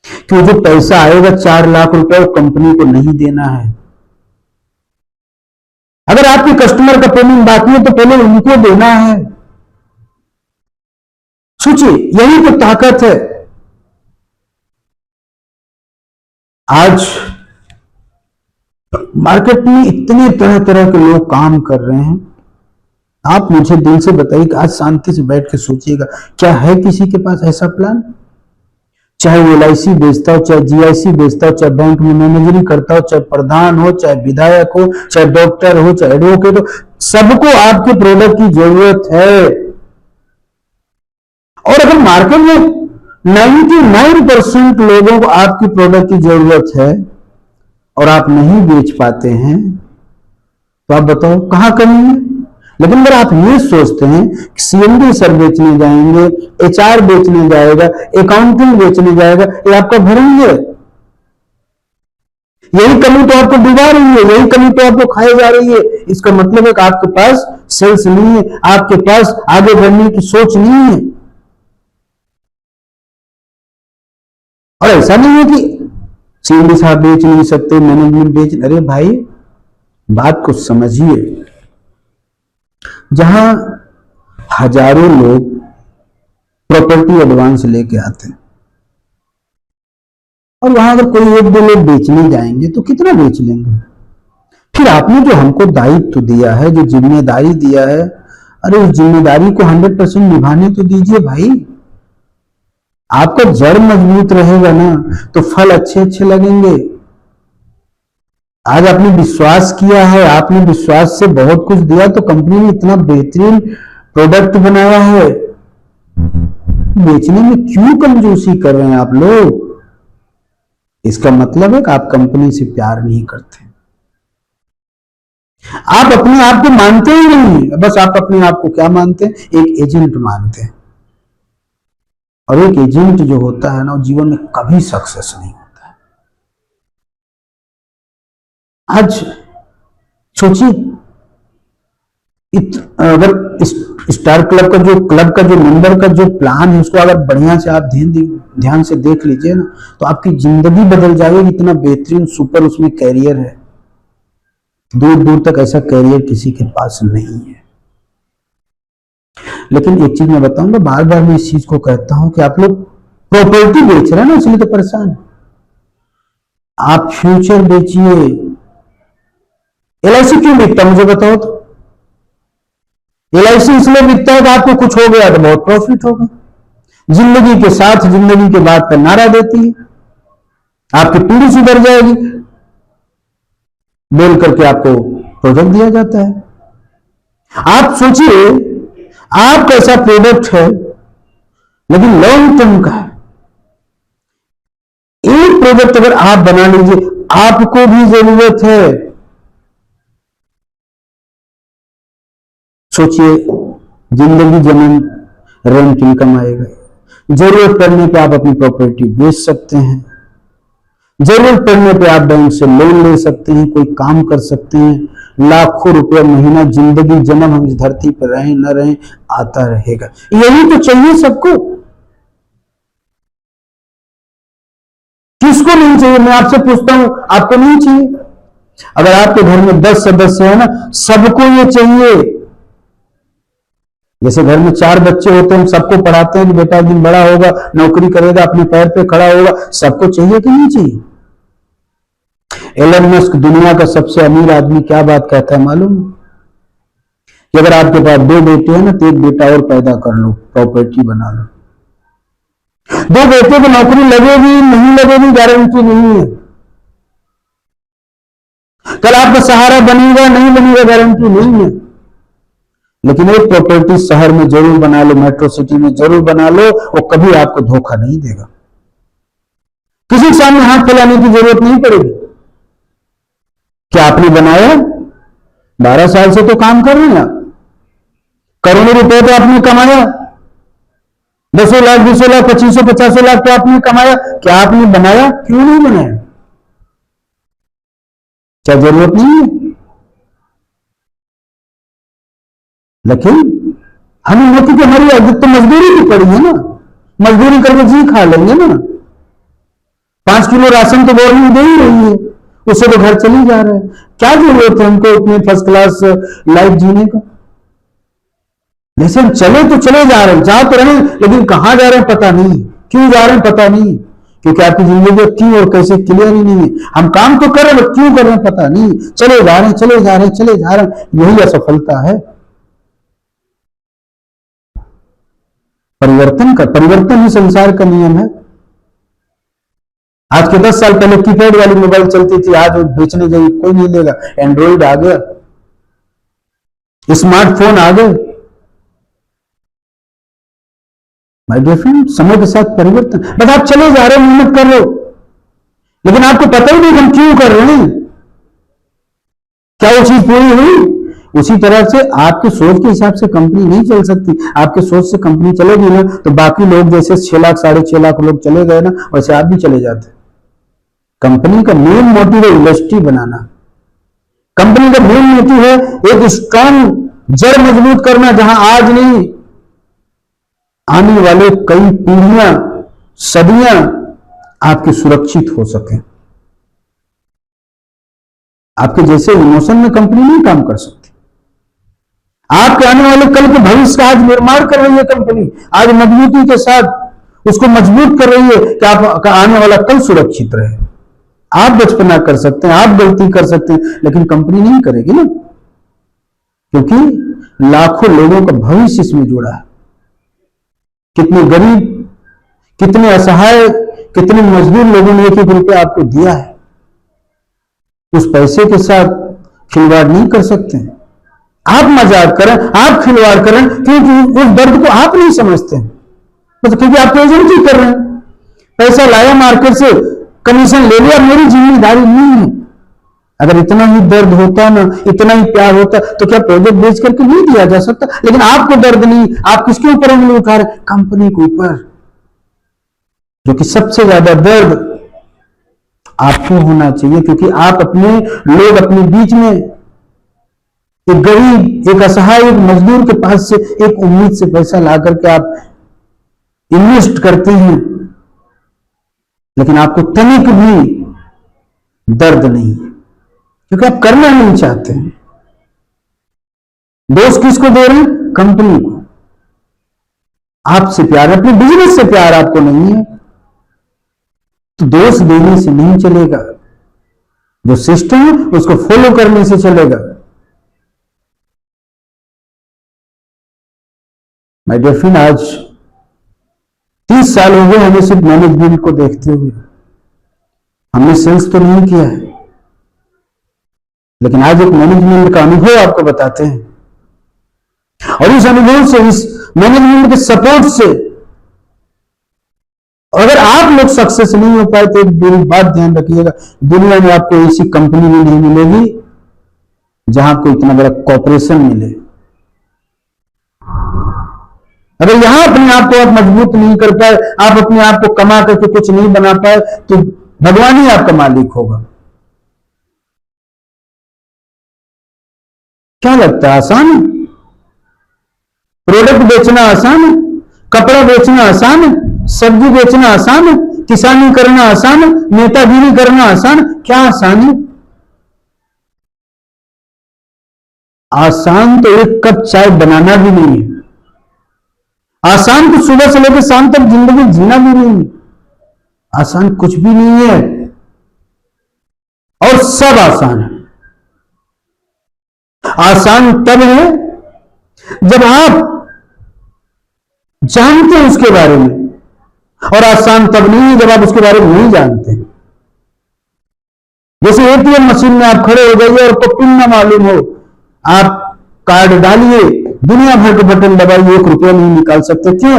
कि वो जो पैसा आएगा 4 लाख रुपए, वो कंपनी को नहीं देना है। अगर आपके कस्टमर का पेमेंट बाकी है तो पहले उनको देना है। सोचिए, यही तो ताकत है। आज मार्केट में इतने तरह तरह के लोग काम कर रहे हैं। आप मुझे दिल से बताइए कि आज शांति से बैठ के सोचिएगा, क्या है किसी के पास ऐसा प्लान? चाहे वो LIC बेचता हो, चाहे GIC बेचता हो, चाहे बैंक में मैनेजरिंग करता हो, चाहे प्रधान हो, चाहे विधायक हो, चाहे डॉक्टर हो, चाहे एडवोकेट हो, सबको आपके प्रोडक्ट की जरूरत है। और अगर मार्केट में 99% लोगों को आपकी प्रोडक्ट की जरूरत है और आप नहीं बेच पाते हैं, तो आप बताओ कहां कमी है? लेकिन अगर आप ये सोचते हैं कि CMD सर बेचने जाएंगे, HR बेचने जाएगा, अकाउंटिंग बेचने जाएगा, ये आपका भ्रम है। यही कमी तो आपको डुबा रही है, यही कमी तो आपको खाई जा रही है। इसका मतलब है कि आपके पास सेल्स नहीं है, आपके पास आगे बढ़ने की सोच नहीं है। और ऐसा नहीं है कि CMD साहब बेच नहीं सकते, मैनेजमेंट बेच, अरे भाई बात को समझिए। जहां हजारों लोग प्रॉपर्टी एडवांस लेके आते हैं और वहां अगर कोई 1-2 लोग बेचने जाएंगे तो कितना बेच लेंगे? फिर आपने जो हमको दायित्व दिया है, जो जिम्मेदारी दिया है, अरे उस जिम्मेदारी को 100% निभाने तो दीजिए भाई। आपका जड़ मजबूत रहेगा ना तो फल अच्छे अच्छे लगेंगे। आज आपने विश्वास किया है, आपने विश्वास से बहुत कुछ दिया, तो कंपनी ने इतना बेहतरीन प्रोडक्ट बनाया है। बेचने में क्यों कंजूसी कर रहे हैं आप लोग? इसका मतलब है कि आप कंपनी से प्यार नहीं करते। आप अपने आप को मानते ही नहीं, बस आप अपने आप को क्या मानते हैं? एक एजेंट मानते हैं। और एक एजेंट जो होता है ना, वो जीवन में कभी सक्सेस नहीं होता है। आज सोचिए, अगर स्टार क्लब का जो मेंबर का जो प्लान है, उसको अगर बढ़िया से आप ध्यान से देख लीजिए ना, तो आपकी जिंदगी बदल जाएगी। इतना बेहतरीन सुपर उसमें कैरियर है, दूर दूर तक ऐसा कैरियर किसी के पास नहीं है। लेकिन एक चीज मैं बताऊंगा, बार बार मैं इस चीज को कहता हूं कि आप लोग प्रॉपर्टी बेच रहे हैं ना, इसलिए तो परेशान है। आप फ्यूचर बेचिए। LIC क्यों बिकता मुझे बताओ तो? LIC इसलिए बिकता है कि आपको कुछ हो गया तो बहुत प्रॉफिट होगा। जिंदगी के साथ जिंदगी के बाद का नारा देती है, आपकी पीढ़ी सुधर जाएगी बोल करके आपको प्रोजेक्ट दिया जाता है। आप सोचिए, आपका ऐसा प्रोडक्ट है लेकिन लॉन्ग टर्म का है। एक प्रोडक्ट अगर आप बना लीजिए, आपको भी जरूरत है। सोचिए, जिंदगी जमीन रेंट इनकम आएगा। जरूरत पड़ने पे आप अपनी प्रॉपर्टी बेच सकते हैं, जरूरत पड़ने पे आप बैंक से लोन ले सकते हैं, कोई काम कर सकते हैं। लाखों रुपया महीना, जिंदगी जन्म हम इस धरती पर रहें न रहें, आता रहेगा। यही तो चाहिए सबको। किसको नहीं चाहिए? मैं आपसे पूछता हूं, आपको नहीं चाहिए? अगर आपके घर में 10 सदस्य है ना, सबको ये चाहिए। जैसे घर में 4 बच्चे होते हैं, हम सबको पढ़ाते हैं कि बेटा एक दिन बड़ा होगा, नौकरी करेगा, अपने पैर पे खड़ा होगा। सबको चाहिए कि नहीं चाहिए? एलन मस्क, दुनिया का सबसे अमीर आदमी, क्या बात कहता है मालूम? कि अगर आपके पास 2 बेटे हैं ना, तो 1 बेटा और पैदा कर लो, प्रॉपर्टी बना लो। 2 बेटे को नौकरी लगेगी नहीं लगेगी गारंटी नहीं है। कल आपका सहारा बनेगा नहीं बनेगा गारंटी नहीं है। लेकिन एक प्रॉपर्टी शहर में जरूर बना लो, मेट्रो सिटी में जरूर बना लो, वो कभी आपको धोखा नहीं देगा। किसी के सामने हाथ फैलाने की जरूरत नहीं पड़ेगी। क्या आपने बनाया? 12 साल से तो काम कर रहे हैं आप, करोड़ों रुपए तो आपने कमाया, 10 लाख 20 लाख 25 50 लाख तो आपने कमाया। क्या आपने बनाया? क्यों नहीं बनाया? क्या जरूरत नहीं है? लेकिन हमें मोती की हमारी आदत तो मजदूरी की पड़ी है ना, मजदूरी करके जी खा लेंगे ना। 5 किलो राशन तो गवर्नमेंट दे ही रही है, उससे तो घर चली जा रहा है। क्या जरूरत है हमको अपने फर्स्ट क्लास लाइफ जीने का? जैसे हम चले तो चले जा रहे हैं, जा तो रहे हैं, लेकिन कहां जा रहे हैं पता नहीं, क्यों जा रहे हैं पता नहीं, क्योंकि आपकी जिंदगी क्यों और कैसे क्लियर ही नहीं है। हम काम तो कर रहे हैं, क्यों कर रहे हैं पता नहीं, चले जा रहे हैं चले जा रहे हैं चले जा रहे हैं। यही असफलता है। परिवर्तन ही संसार का नियम है। आज के 10 साल पहले कीपैड वाली मोबाइल चलती थी, आज वो बेचने जाइए कोई नहीं लेगा। एंड्रॉइड आ गया, स्मार्टफोन आ गए। माय डियर फ्रेंड, समय के साथ परिवर्तन, बस आप चले जा रहे हो, मेहनत कर रहे हो, लेकिन आपको पता ही नहीं हम क्यों कर रहे हैं, क्या वो चीज पूरी हुई। उसी तरह से आपके सोच के हिसाब से कंपनी नहीं चल सकती। आपके सोच से कंपनी चलेगी ना तो बाकी लोग जैसे 6 लाख 6.5 लाख लोग चले गए ना, वैसे आप भी चले जाते। कंपनी का मेन मोटिव है इंडस्ट्री बनाना। कंपनी का मेन मोटिव है एक स्ट्रांग जड़ मजबूत करना, जहां आज नहीं आने वाले कई पीढ़ियां सदियां आपकी सुरक्षित हो सके। आपके जैसे इमोशन में कंपनी नहीं काम कर सकती। आपके आने वाले कल के भविष्य का आज निर्माण कर रही है कंपनी, आज मजबूती के साथ उसको मजबूत कर रही है कि आपका आने वाला कल सुरक्षित रहे। आप बचपना कर सकते हैं, आप गलती कर सकते हैं, लेकिन कंपनी नहीं करेगी ना, क्योंकि लाखों लोगों का भविष्य इसमें जुड़ा है। कितने गरीब, कितने असहाय, कितने मजबूर लोगों ने 1-1 रुपया आपको दिया है। उस पैसे के साथ खिलवाड़ नहीं कर सकते। आप मजाक करें, आप खिलवाड़ करें, क्योंकि उस दर्द को आप नहीं समझते, बस क्योंकि आप एजेंसी कर रहे हैं। पैसा लाया मार्केट से, कमीशन ले लिया, मेरी जिम्मेदारी नहीं है। अगर इतना ही दर्द होता ना, इतना ही प्यार होता, तो क्या प्रोजेक्ट बेच करके नहीं दिया जा सकता? लेकिन आपको दर्द नहीं, आप किसके ऊपर उंगली उठा रहे? कंपनी के ऊपर, जो कि सबसे ज्यादा दर्द आपको होना चाहिए, क्योंकि आप अपने लोग अपने बीच में एक गरीब, एक असहाय, एक मजदूर के पास से एक उम्मीद से पैसा ला करके आप इन्वेस्ट करते हैं, लेकिन आपको तनिक भी दर्द नहीं है, क्योंकि आप करना नहीं चाहते हैं। दोष किसको दे रहे हैं? कंपनी को। आपसे प्यार, अपने बिजनेस से प्यार आपको नहीं है, तो दोष देने से नहीं चलेगा। जो सिस्टम है उसको फॉलो करने से चलेगा। माय डियर फ्रेंड, आज 30 साल हो गए हमें सिर्फ मैनेजमेंट को देखते हुए। हमने सेल्स तो नहीं किया है, लेकिन आज एक मैनेजमेंट का अनुभव आपको बताते हैं, और इस अनुभव से, इस मैनेजमेंट के सपोर्ट से अगर आप लोग सक्सेस नहीं हो पाए तो एक बुरी बात ध्यान रखिएगा, दुनिया में आपको ऐसी कंपनी भी नहीं मिलेगी जहां आपको इतना बड़ा कॉर्पोरेशन मिले। अगर यहां अपने आप को आप मजबूत नहीं कर पाए, आप अपने आप को कमा करके कुछ नहीं बना पाए, तो भगवान ही आपका मालिक होगा। क्या लगता है आसान है? प्रोडक्ट बेचना आसान है? कपड़ा बेचना आसान है? सब्जी बेचना आसान है? किसानी करना आसान है? नेतागिरी करना आसान है? क्या आसान है? आसान तो एक कप चाय बनाना भी नहीं है। आसान तो सुबह से लेकर शाम तक जिंदगी जीना भी नहीं है। आसान कुछ भी नहीं है, और सब आसान है। आसान तब है जब आप जानते हैं उसके बारे में, और आसान तब नहीं है जब आप उसके बारे में नहीं जानते। जैसे एटीएम मशीन में आप खड़े हो जाइए और आपको पिन ना मालूम हो, आप कार्ड डालिए, दुनिया भर के बटन दबाइए, 1 रुपया नहीं निकाल सकते। क्यों?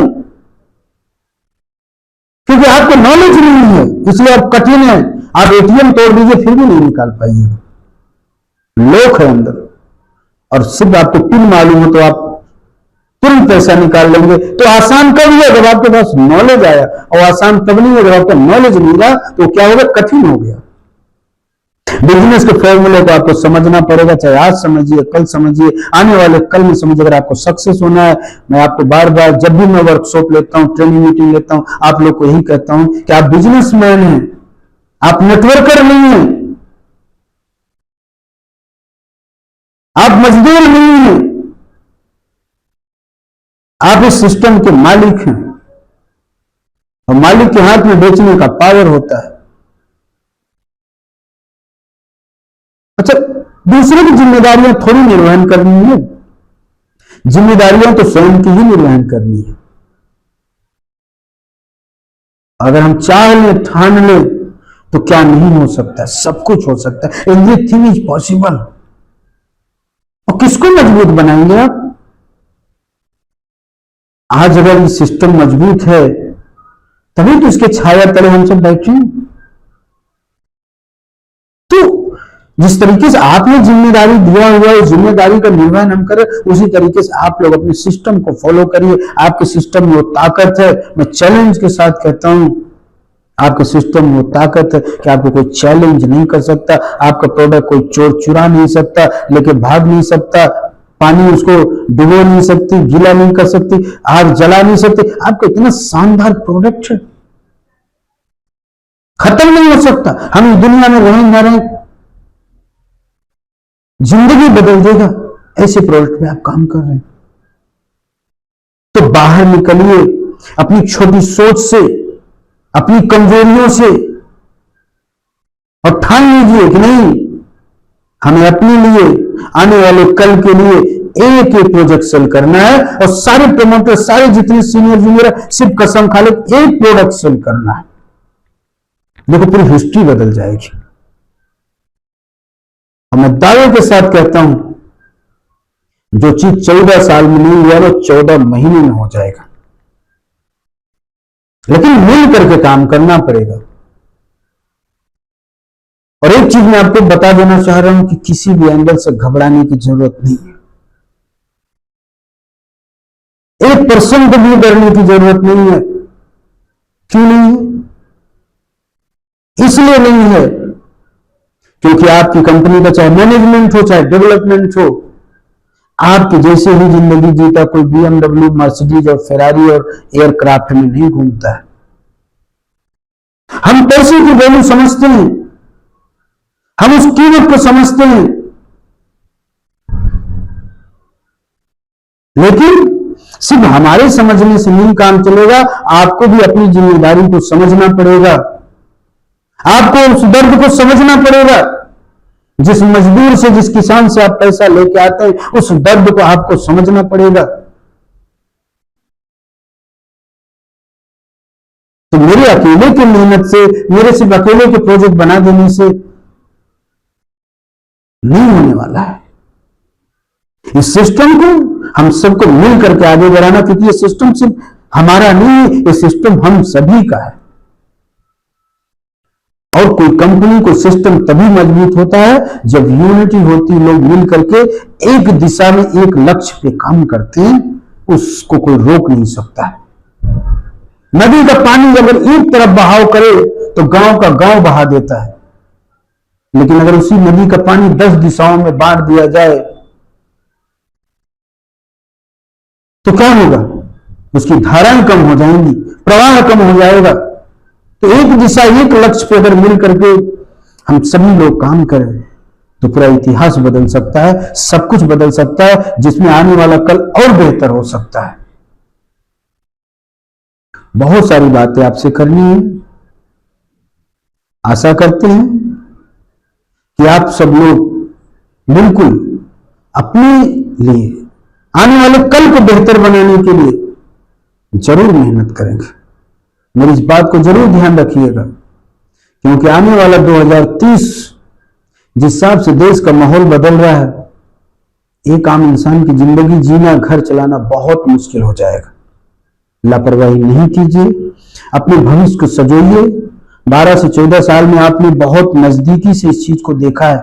क्योंकि आपको नॉलेज नहीं है, इसलिए आप कठिन है। आप एटीएम तोड़ दीजिए फिर भी नहीं निकाल पाइएगा, लोक है अंदर। और सिर्फ आपको पिन मालूम हो तो आप तुरंत पैसा निकाल लेंगे। तो आसान कब है? जब आपके पास नॉलेज आया। और आसान तब नहीं है जब आपका नॉलेज नहीं रहा, तो क्या होगा? कठिन हो गया। बिजनेस के फॉर्मूले को आपको समझना पड़ेगा, चाहे आज समझिए, कल समझिए, आने वाले कल में समझिए। अगर आपको सक्सेस होना है, मैं आपको बार बार जब भी मैं वर्कशॉप लेता हूं, ट्रेनिंग मीटिंग लेता हूं, आप लोग को यही कहता हूं कि आप बिजनेसमैन हैं, आप नेटवर्कर नहीं हैं, आप मजदूर नहीं हैं, आप इस सिस्टम के मालिक हैं। और मालिक के हाथ में बेचने का पावर होता है। अच्छा, दूसरे की जिम्मेदारियां थोड़ी निर्वहन करनी है, जिम्मेदारियां तो स्वयं की ही निर्वहन करनी है। अगर हम चाह लें, ठान लें, तो क्या नहीं हो सकता? सब कुछ हो सकता है। Everything is possible. और किसको मजबूत बनाएंगे आप? आज अगर ये सिस्टम मजबूत है, तभी तो इसके छाया तले हम सब बैठे हैं। तो जिस तरीके से आपने जिम्मेदारी दिया हुआ है, जिम्मेदारी का निर्वहन हम करें, उसी तरीके से आप लोग अपने सिस्टम को फॉलो करिए। आपके सिस्टम में वो ताकत है। मैं चैलेंज के साथ कहता हूं, आपके सिस्टम में वो ताकत है कि आपको कोई चैलेंज नहीं कर सकता। आपका प्रोडक्ट कोई चोर चुरा नहीं सकता, लेके भाग नहीं सकता, पानी उसको डुबो नहीं सकती, गीला नहीं कर सकती, आग जला नहीं सकती। आपका इतना शानदार प्रोडक्ट है, खत्म नहीं हो सकता। हम इस दुनिया में रहें न रहें, जिंदगी बदल देगा। ऐसे प्रोडक्ट पे आप काम कर रहे हैं, तो बाहर निकलिए अपनी छोटी सोच से, अपनी कमजोरियों से, और ठान लीजिए कि नहीं, हमें अपने लिए, आने वाले कल के लिए एक एक प्रोजेक्ट सेल करना है। और सारे प्रमोटर, सारे जितने सीनियर जूनियर, सिर्फ कसम खा ले, एक प्रोडक्ट सेल करना है। देखो पूरी हिस्ट्री बदल जाएगी। और मैं दावे के साथ कहता हूं, जो चीज 14 साल में नहीं हुआ, वो 14 महीने में हो जाएगा। लेकिन मिल करके काम करना पड़ेगा। और एक चीज मैं आपको बता देना चाह रहा हूं कि किसी भी एंगल से घबराने की जरूरत नहीं है। 1% भी डरने की जरूरत नहीं है। क्यों नहीं है? इसलिए नहीं है क्योंकि आपकी कंपनी का चाहे मैनेजमेंट हो, चाहे डेवलपमेंट हो, आपके जैसे ही जिंदगी जीता कोई BMW, मर्सिडीज और फेरारी और एयरक्राफ्ट में नहीं घूमता है। हम पैसे की वैल्यू समझते हैं, हम उस कीमत को समझते हैं, लेकिन सिर्फ हमारे समझने से नहीं काम चलेगा। आपको भी अपनी जिम्मेदारी को समझना पड़ेगा। आपको उस दर्द को समझना पड़ेगा। जिस मजदूर से, जिस किसान से आप पैसा लेके आते हैं, उस दर्द को आपको समझना पड़ेगा। तो मेरे अकेले की मेहनत से, मेरे सिर्फ अकेले के प्रोजेक्ट बना देने से नहीं होने वाला है। इस सिस्टम को हम सबको मिल करके आगे बढ़ाना, क्योंकि ये सिस्टम सिर्फ हमारा नहीं है, ये सिस्टम हम सभी का है। और कोई कंपनी, कोई सिस्टम तभी मजबूत होता है जब यूनिटी होती, लोग मिल करके एक दिशा में, एक लक्ष्य पे काम करते हैं। उसको कोई रोक नहीं सकता है। नदी का पानी अगर एक तरफ बहाव करे तो गांव का गांव बहा देता है, लेकिन अगर उसी नदी का पानी 10 दिशाओं में बांट दिया जाए तो क्या होगा? उसकी धाराएं कम हो जाएंगी, प्रवाह कम हो जाएगा। तो एक दिशा, एक लक्ष्य पे अगर मिल करके हम सभी लोग काम करें तो पूरा इतिहास बदल सकता है, सब कुछ बदल सकता है, जिसमें आने वाला कल और बेहतर हो सकता है। बहुत सारी बातें आपसे करनी है। आशा करते हैं कि आप सब लोग बिल्कुल अपने लिए, आने वाले कल को बेहतर बनाने के लिए जरूर मेहनत करेंगे। मेरी इस बात को जरूर ध्यान रखिएगा, क्योंकि आने वाला 2030 जिस हिसाब से देश का माहौल बदल रहा है, एक आम इंसान की जिंदगी जीना, घर चलाना बहुत मुश्किल हो जाएगा। लापरवाही नहीं कीजिए, अपने भविष्य को सजोइए। 12 से 14 साल में आपने बहुत नजदीकी से इस चीज को देखा है।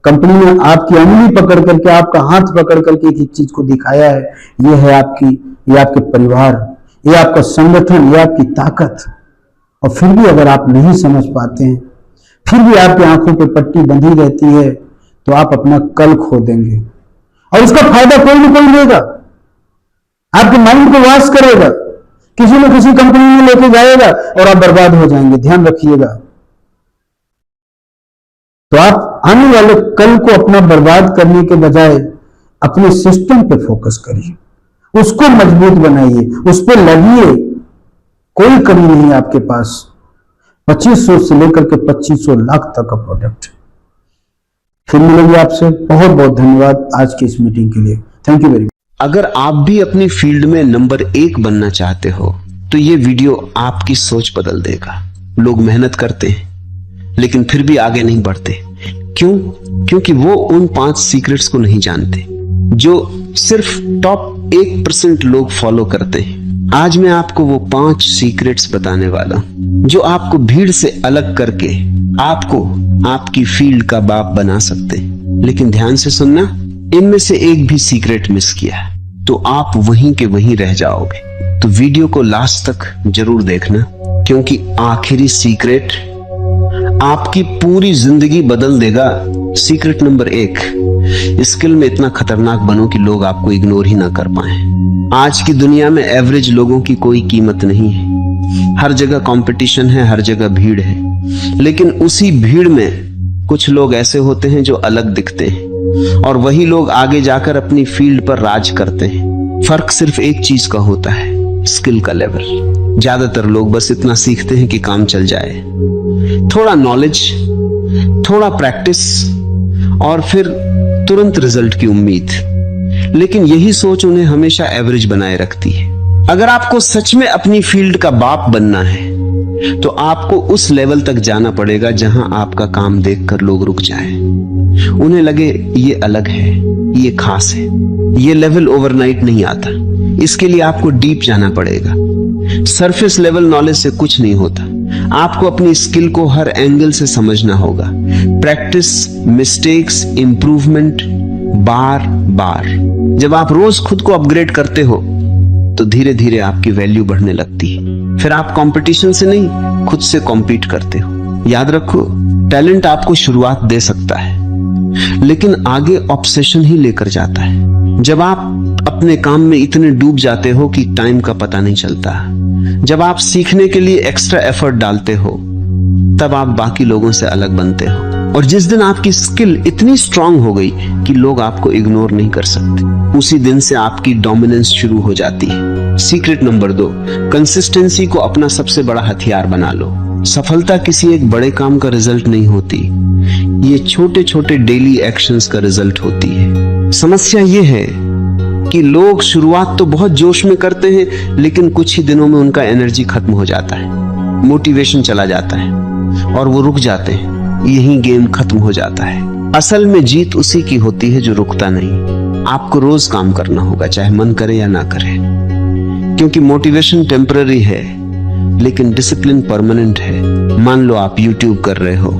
कंपनी ने आपकी उंगली पकड़ करके, आपका हाथ पकड़ करके एक चीज को दिखाया है। ये है आपकी, ये आपके परिवार, ये आपका संगठन, ये आपकी ताकत। और फिर भी अगर आप नहीं समझ पाते हैं, फिर भी आपकी आंखों पे पट्टी बंधी रहती है, तो आप अपना कल खो देंगे। और इसका फायदा कोई ना कोई लेगा, आपके माइंड को वॉश करेगा, किसी न किसी कंपनी में लेके जाएगा और आप बर्बाद हो जाएंगे। ध्यान रखिएगा। तो आप आने वाले कल को अपना बर्बाद करने के बजाय अपने सिस्टम पे फोकस करिए, उसको मजबूत बनाइए, उस पर लगिए। कोई कमी नहीं आपके पास। 2500 से लेकर के 2500 लाख तक का प्रोडक्ट। फिर मिलेंगे आपसे। बहुत बहुत धन्यवाद आज की इस मीटिंग के लिए। Thank you very much. अगर आप भी अपनी फील्ड में नंबर 1 बनना चाहते हो तो ये वीडियो आपकी सोच बदल देगा। लोग मेहनत करते हैं लेकिन फिर भी आगे नहीं बढ़ते। क्यों? क्योंकि वो उन 5 सीक्रेट्स को नहीं जानते जो सिर्फ टॉप 1% लोग फॉलो करते हैं। आज मैं आपको वो 5 सीक्रेट्स बताने वाला हूं जो आपको भीड़ से अलग करके आपको आपकी फील्ड का बाप बना सकते हैं। लेकिन ध्यान से सुनना, इनमें से एक भी सीक्रेट मिस किया तो आप वहीं के वहीं रह जाओगे। तो वीडियो को लास्ट तक जरूर देखना, क्योंकि आखिरी सीक्रेट आपकी पूरी जिंदगी बदल देगा। सीक्रेट नंबर 1, स्किल में इतना खतरनाक बनो कि लोग आपको इग्नोर ही ना कर पाए। आज की दुनिया में एवरेज लोगों की कोई कीमत नहीं है। हर जगह कंपटीशन है, हर जगह भीड़ है, लेकिन उसी भीड़ में कुछ लोग ऐसे होते हैं जो अलग दिखते हैं, और वही लोग आगे जाकर अपनी फील्ड पर राज करते हैं। फर्क सिर्फ एक चीज का होता है, स्किल का लेवल। ज्यादातर लोग बस इतना सीखते हैं कि काम चल जाए, थोड़ा नॉलेज, थोड़ा प्रैक्टिस और फिर तुरंत रिजल्ट की उम्मीद। लेकिन यही सोच उन्हें हमेशा एवरेज बनाए रखती है। अगर आपको सच में अपनी फील्ड का बाप बनना है तो आपको उस लेवल तक जाना पड़ेगा जहां आपका काम देखकर लोग रुक जाएं, उन्हें लगे ये अलग है, ये खास है। ये लेवल ओवरनाइट नहीं आता, इसके लिए आपको डीप जाना पड़ेगा। सरफेस लेवल नॉलेज से कुछ नहीं होता। आपको अपनी स्किल को हर एंगल से समझना होगा। प्रैक्टिस, मिस्टेक्स, इंप्रूवमेंट, बार बार। जब आप रोज खुद को अपग्रेड करते हो तो धीरे धीरे आपकी वैल्यू बढ़ने लगती है। फिर आप कंपटीशन से नहीं, खुद से कॉम्पीट करते हो। याद रखो, टैलेंट आपको शुरुआत दे सकता है लेकिन आगे ऑब्सेशन ही लेकर जाता है। जब आप अपने काम में इतने डूब जाते हो कि टाइम का पता नहीं चलता, जब आप सीखने के लिए एक्स्ट्रा एफर्ट डालते हो, तब आप बाकी लोगों से अलग बनते हो। और जिस दिन आपकी स्किल इतनी स्ट्रांग हो गई कि लोग आपको इग्नोर नहीं कर सकते, उसी दिन से आपकी डोमिनेंस शुरू हो जाती है। सीक्रेट नंबर 2, कंसिस्टेंसी को अपना सबसे बड़ा हथियार बना लो। सफलता किसी एक बड़े काम का रिजल्ट नहीं होती, ये छोटे छोटे डेली एक्शंस का रिजल्ट होती है। समस्या ये है कि लोग शुरुआत तो बहुत जोश में करते हैं, लेकिन कुछ ही दिनों में उनका एनर्जी खत्म हो जाता है, मोटिवेशन चला जाता है और वो रुक जाते हैं। यही गेम खत्म हो जाता है। असल में जीत उसी की होती है जो रुकता नहीं। आपको रोज काम करना होगा, चाहे मन करे या ना करे, क्योंकि मोटिवेशन टेम्पररी है लेकिन डिसिप्लिन परमानेंट है। मान लो आप YouTube कर रहे हो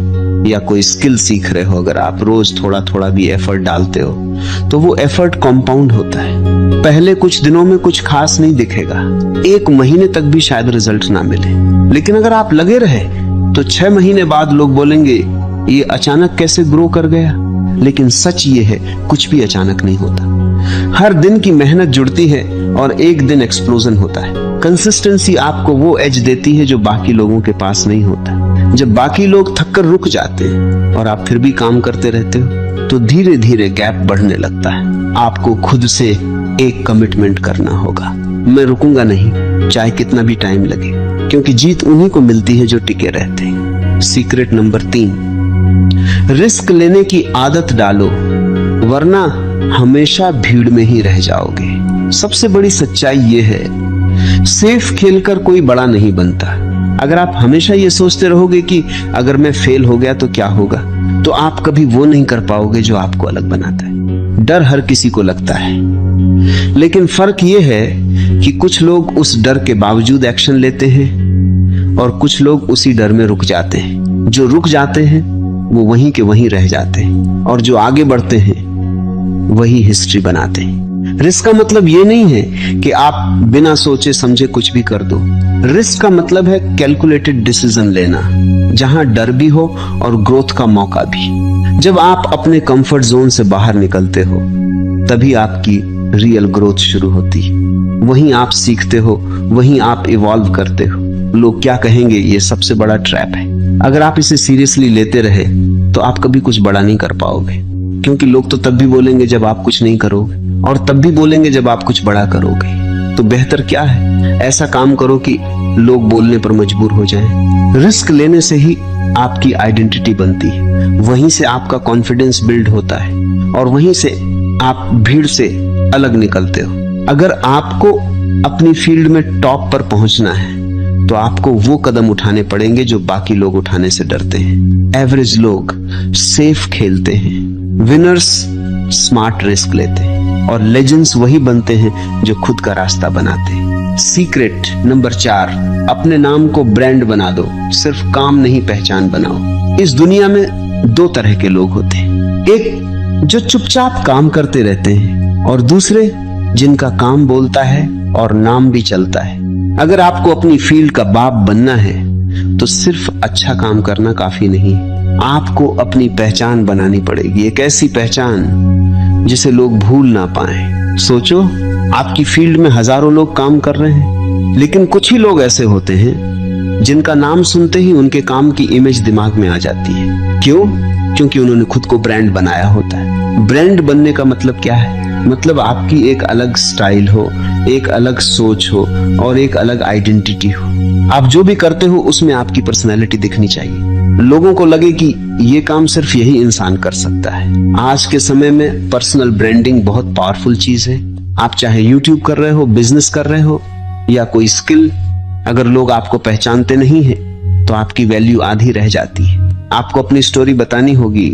या कोई स्किल सीख रहे हो, अगर आप रोज थोड़ा थोड़ा भी एफर्ट डालते हो तो वो एफर्ट कंपाउंड होता है। पहले कुछ दिनों में कुछ खास नहीं दिखेगा, 1 महीने तक भी शायद रिजल्ट ना मिले, लेकिन अगर आप लगे रहे तो 6 महीने बाद लोग बोलेंगे ये अचानक कैसे ग्रो कर गया। लेकिन सच ये है, कुछ भी अचानक नहीं होता। हर दिन की मेहनत जुड़ती है और एक दिन एक्सप्लोजन होता है। कंसिस्टेंसी आपको वो एज देती है जो बाकी लोगों के पास नहीं होता। जब बाकी लोग थककर रुक जाते हैं और आप फिर भी काम करते रहते हो तो धीरे धीरे गैप बढ़ने लगता है। आपको खुद से एक कमिटमेंट करना होगा, मैं रुकूंगा नहीं चाहे कितना भी टाइम लगे, क्योंकि जीत उन्हीं को मिलती है जो टिके रहते हैं। सीक्रेट नंबर 3, रिस्क लेने की आदत डालो, वरना हमेशा भीड़ में ही रह जाओगे। सबसे बड़ी सच्चाई यह है, सेफ खेलकर कोई बड़ा नहीं बनता। अगर आप हमेशा ये सोचते रहोगे कि अगर मैं फेल हो गया तो क्या होगा, तो आप कभी वो नहीं कर पाओगे जो आपको अलग बनाता है। डर हर किसी को लगता है, लेकिन फर्क यह है कि कुछ लोग उस डर के बावजूद एक्शन लेते हैं और कुछ लोग उसी डर में रुक जाते हैं। जो रुक जाते हैं वो वहीं के वहीं रह जाते हैं और जो आगे बढ़ते हैं वही हिस्ट्री बनाते हैं। रिस्क का मतलब ये नहीं है कि आप बिना सोचे समझे कुछ भी कर दो। रिस्क का मतलब है कैलकुलेटेड डिसीजन लेना, जहां डर भी हो और ग्रोथ का मौका भी। जब आप अपने कंफर्ट जोन से बाहर निकलते हो तभी आपकी रियल ग्रोथ शुरू होती है। वहीं आप सीखते हो, वहीं आप इवॉल्व करते हो। लोग क्या कहेंगे, ये सबसे बड़ा ट्रैप है। अगर आप इसे सीरियसली लेते रहे तो आप कभी कुछ बड़ा नहीं कर पाओगे, क्योंकि लोग तो तब भी बोलेंगे जब आप कुछ नहीं करोगे और तब भी बोलेंगे जब आप कुछ बड़ा करोगे। तो बेहतर क्या है, ऐसा काम करो कि लोग बोलने पर मजबूर हो जाएं। रिस्क लेने से ही आपकी आइडेंटिटी बनती है, वहीं से आपका कॉन्फिडेंस बिल्ड होता है और वहीं से आप भीड़ से अलग निकलते हो। अगर आपको अपनी फील्ड में टॉप पर पहुंचना है तो आपको वो कदम उठाने पड़ेंगे जो बाकी लोग उठाने से डरते हैं। एवरेज लोग सेफ खेलते हैं, विनर्स स्मार्ट रिस्क लेते हैं और लेजेंड्स वही बनते हैं जो खुद का रास्ता बनाते हैं। सीक्रेट नंबर 4, अपने नाम को ब्रांड बना दो, सिर्फ काम नहीं पहचान बनाओ। इस दुनिया में 2 तरह के लोग होते हैं, एक जो चुपचाप काम करते रहते हैं और दूसरे जिनका काम बोलता है और नाम भी चलता है। अगर आपको अपनी फील्ड का बाप बनना है तो सिर्फ अच्छा काम करना काफी नहीं, आपको अपनी पहचान बनानी पड़ेगी। एक ऐसी पहचान जिसे लोग भूल ना पाए। सोचो, आपकी फील्ड में हजारों लोग काम कर रहे हैं, लेकिन कुछ ही लोग ऐसे होते हैं जिनका नाम सुनते ही उनके काम की इमेज दिमाग में आ जाती है। क्यों? क्योंकि उन्होंने खुद को ब्रांड बनाया होता है। ब्रांड बनने का मतलब क्या है? मतलब आपकी एक अलग स्टाइल हो, एक अलग सोच हो और एक अलग आइडेंटिटी हो। आप जो भी करते हो उसमें आपकी पर्सनैलिटी दिखनी चाहिए, लोगों को लगे कि ये काम सिर्फ यही इंसान कर सकता है। आज के समय में पर्सनल ब्रांडिंग बहुत पावरफुल चीज है। आप चाहे यूट्यूब कर रहे हो, बिजनेस कर रहे हो या कोई स्किल, अगर लोग आपको पहचानते नहीं है तो आपकी वैल्यू आधी रह जाती है। आपको अपनी स्टोरी बतानी होगी,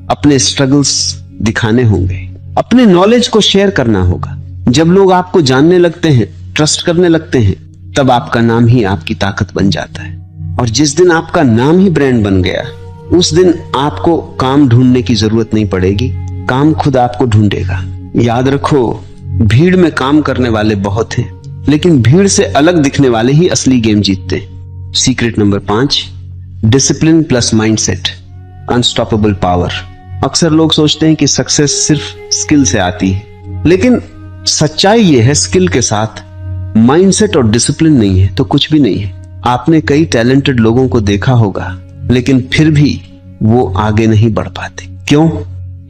अपने स्ट्रगल्स दिखाने होंगे, अपने नॉलेज को शेयर करना होगा। जब लोग आपको जानने लगते हैं, ट्रस्ट करने लगते हैं, तब आपका नाम ही आपकी ताकत बन जाता है। और जिस दिन आपका नाम ही ब्रांड बन गया, उस दिन आपको काम ढूंढने की जरूरत नहीं पड़ेगी, काम खुद आपको ढूंढेगा। याद रखो, भीड़ में काम करने वाले बहुत हैं, लेकिन भीड़ से अलग दिखने वाले ही असली गेम जीतते हैं। Secret number 5, discipline plus mindset, unstoppable power. अक्सर लोग सोचते हैं कि सक्सेस सिर्फ स्किल से आती है, लेकिन सच्चाई यह है स्किल के साथ माइंडसेट और डिसिप्लिन नहीं है तो कुछ भी नहीं है। आपने कई टैलेंटेड लोगों को देखा होगा, लेकिन फिर भी वो आगे नहीं बढ़ पाते। क्यों?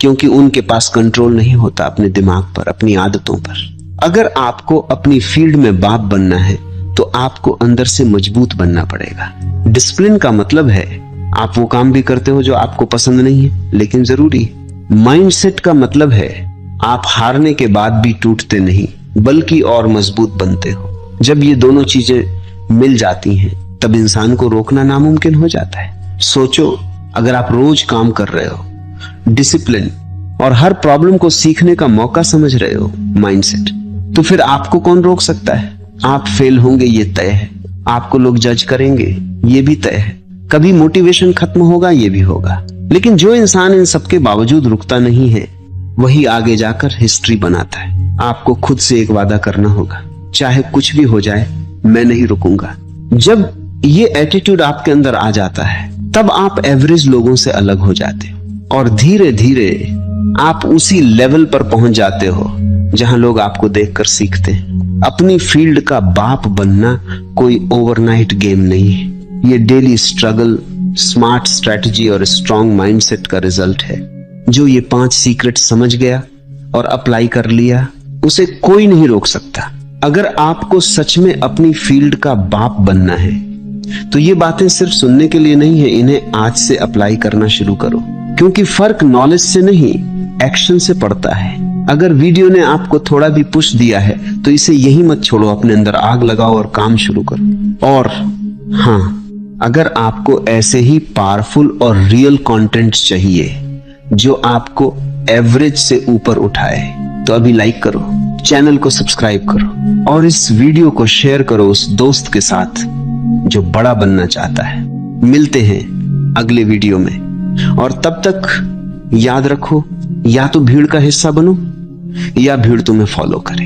क्योंकि उनके पास कंट्रोल नहीं होता अपने दिमाग पर, अपनी आदतों पर। अगर आपको अपनी फील्ड में बाप बनना है तो आपको अंदर से मजबूत बनना पड़ेगा। डिसिप्लिन का मतलब है आप वो काम भी करते हो जो आपको पसंद नहीं है लेकिन जरूरी है। माइंडसेट का मतलब है आप हारने के बाद भी टूटते नहीं बल्कि और मजबूत बनते हो। जब ये दोनों चीजें मिल जाती हैं तब इंसान को रोकना नामुमकिन हो जाता है। सोचो, अगर आप रोज काम कर रहे हो, डिसिप्लिन और हर प्रॉब्लम को सीखने का मौका समझ रहे हो, माइंडसेट, तो फिर आपको कौन रोक सकता है? आप फेल होंगे ये तय है, आपको लोग जज करेंगे ये भी तय है, कभी मोटिवेशन खत्म होगा ये भी होगा। लेकिन जो इंसान इन सबके बावजूद रुकता नहीं है वही आगे जाकर हिस्ट्री बनाता है। आपको खुद से एक वादा करना होगा, चाहे कुछ भी हो जाए मैं नहीं रुकूंगा। जब ये एटीट्यूड आपके अंदर आ जाता है तब आप एवरेज लोगों से अलग हो जाते हो और धीरे धीरे आप उसी लेवल पर पहुंच जाते हो जहां लोग आपको देखकर सीखते हैं। अपनी फील्ड का बाप बनना कोई ओवरनाइट गेम नहीं है, ये डेली स्ट्रगल, स्मार्ट स्ट्रेटजी और स्ट्रॉन्ग माइंडसेट का रिजल्ट है। जो ये 5 सीक्रेट समझ गया और अप्लाई कर लिया उसे कोई नहीं रोक सकता। अगर आपको सच में अपनी फील्ड का बाप बनना है तो ये बातें सिर्फ सुनने के लिए नहीं है, इन्हें आज से अप्लाई करना शुरू करो, क्योंकि फर्क नॉलेज से नहीं एक्शन से पड़ता है। अगर वीडियो ने आपको थोड़ा भी पुश दिया है तो इसे यही मत छोड़ो, अपने अंदर आग लगाओ और काम शुरू करो। और हाँ, अगर आपको ऐसे ही पावरफुल और रियल कंटेंट चाहिए जो आपको एवरेज से ऊपर उठाए तो अभी लाइक करो, चैनल को सब्सक्राइब करो और इस वीडियो को शेयर करो उस दोस्त के साथ जो बड़ा बनना चाहता है। मिलते हैं अगले वीडियो में और तब तक याद रखो, या तो भीड़ का हिस्सा बनो या भीड़ तुम्हें फॉलो करे।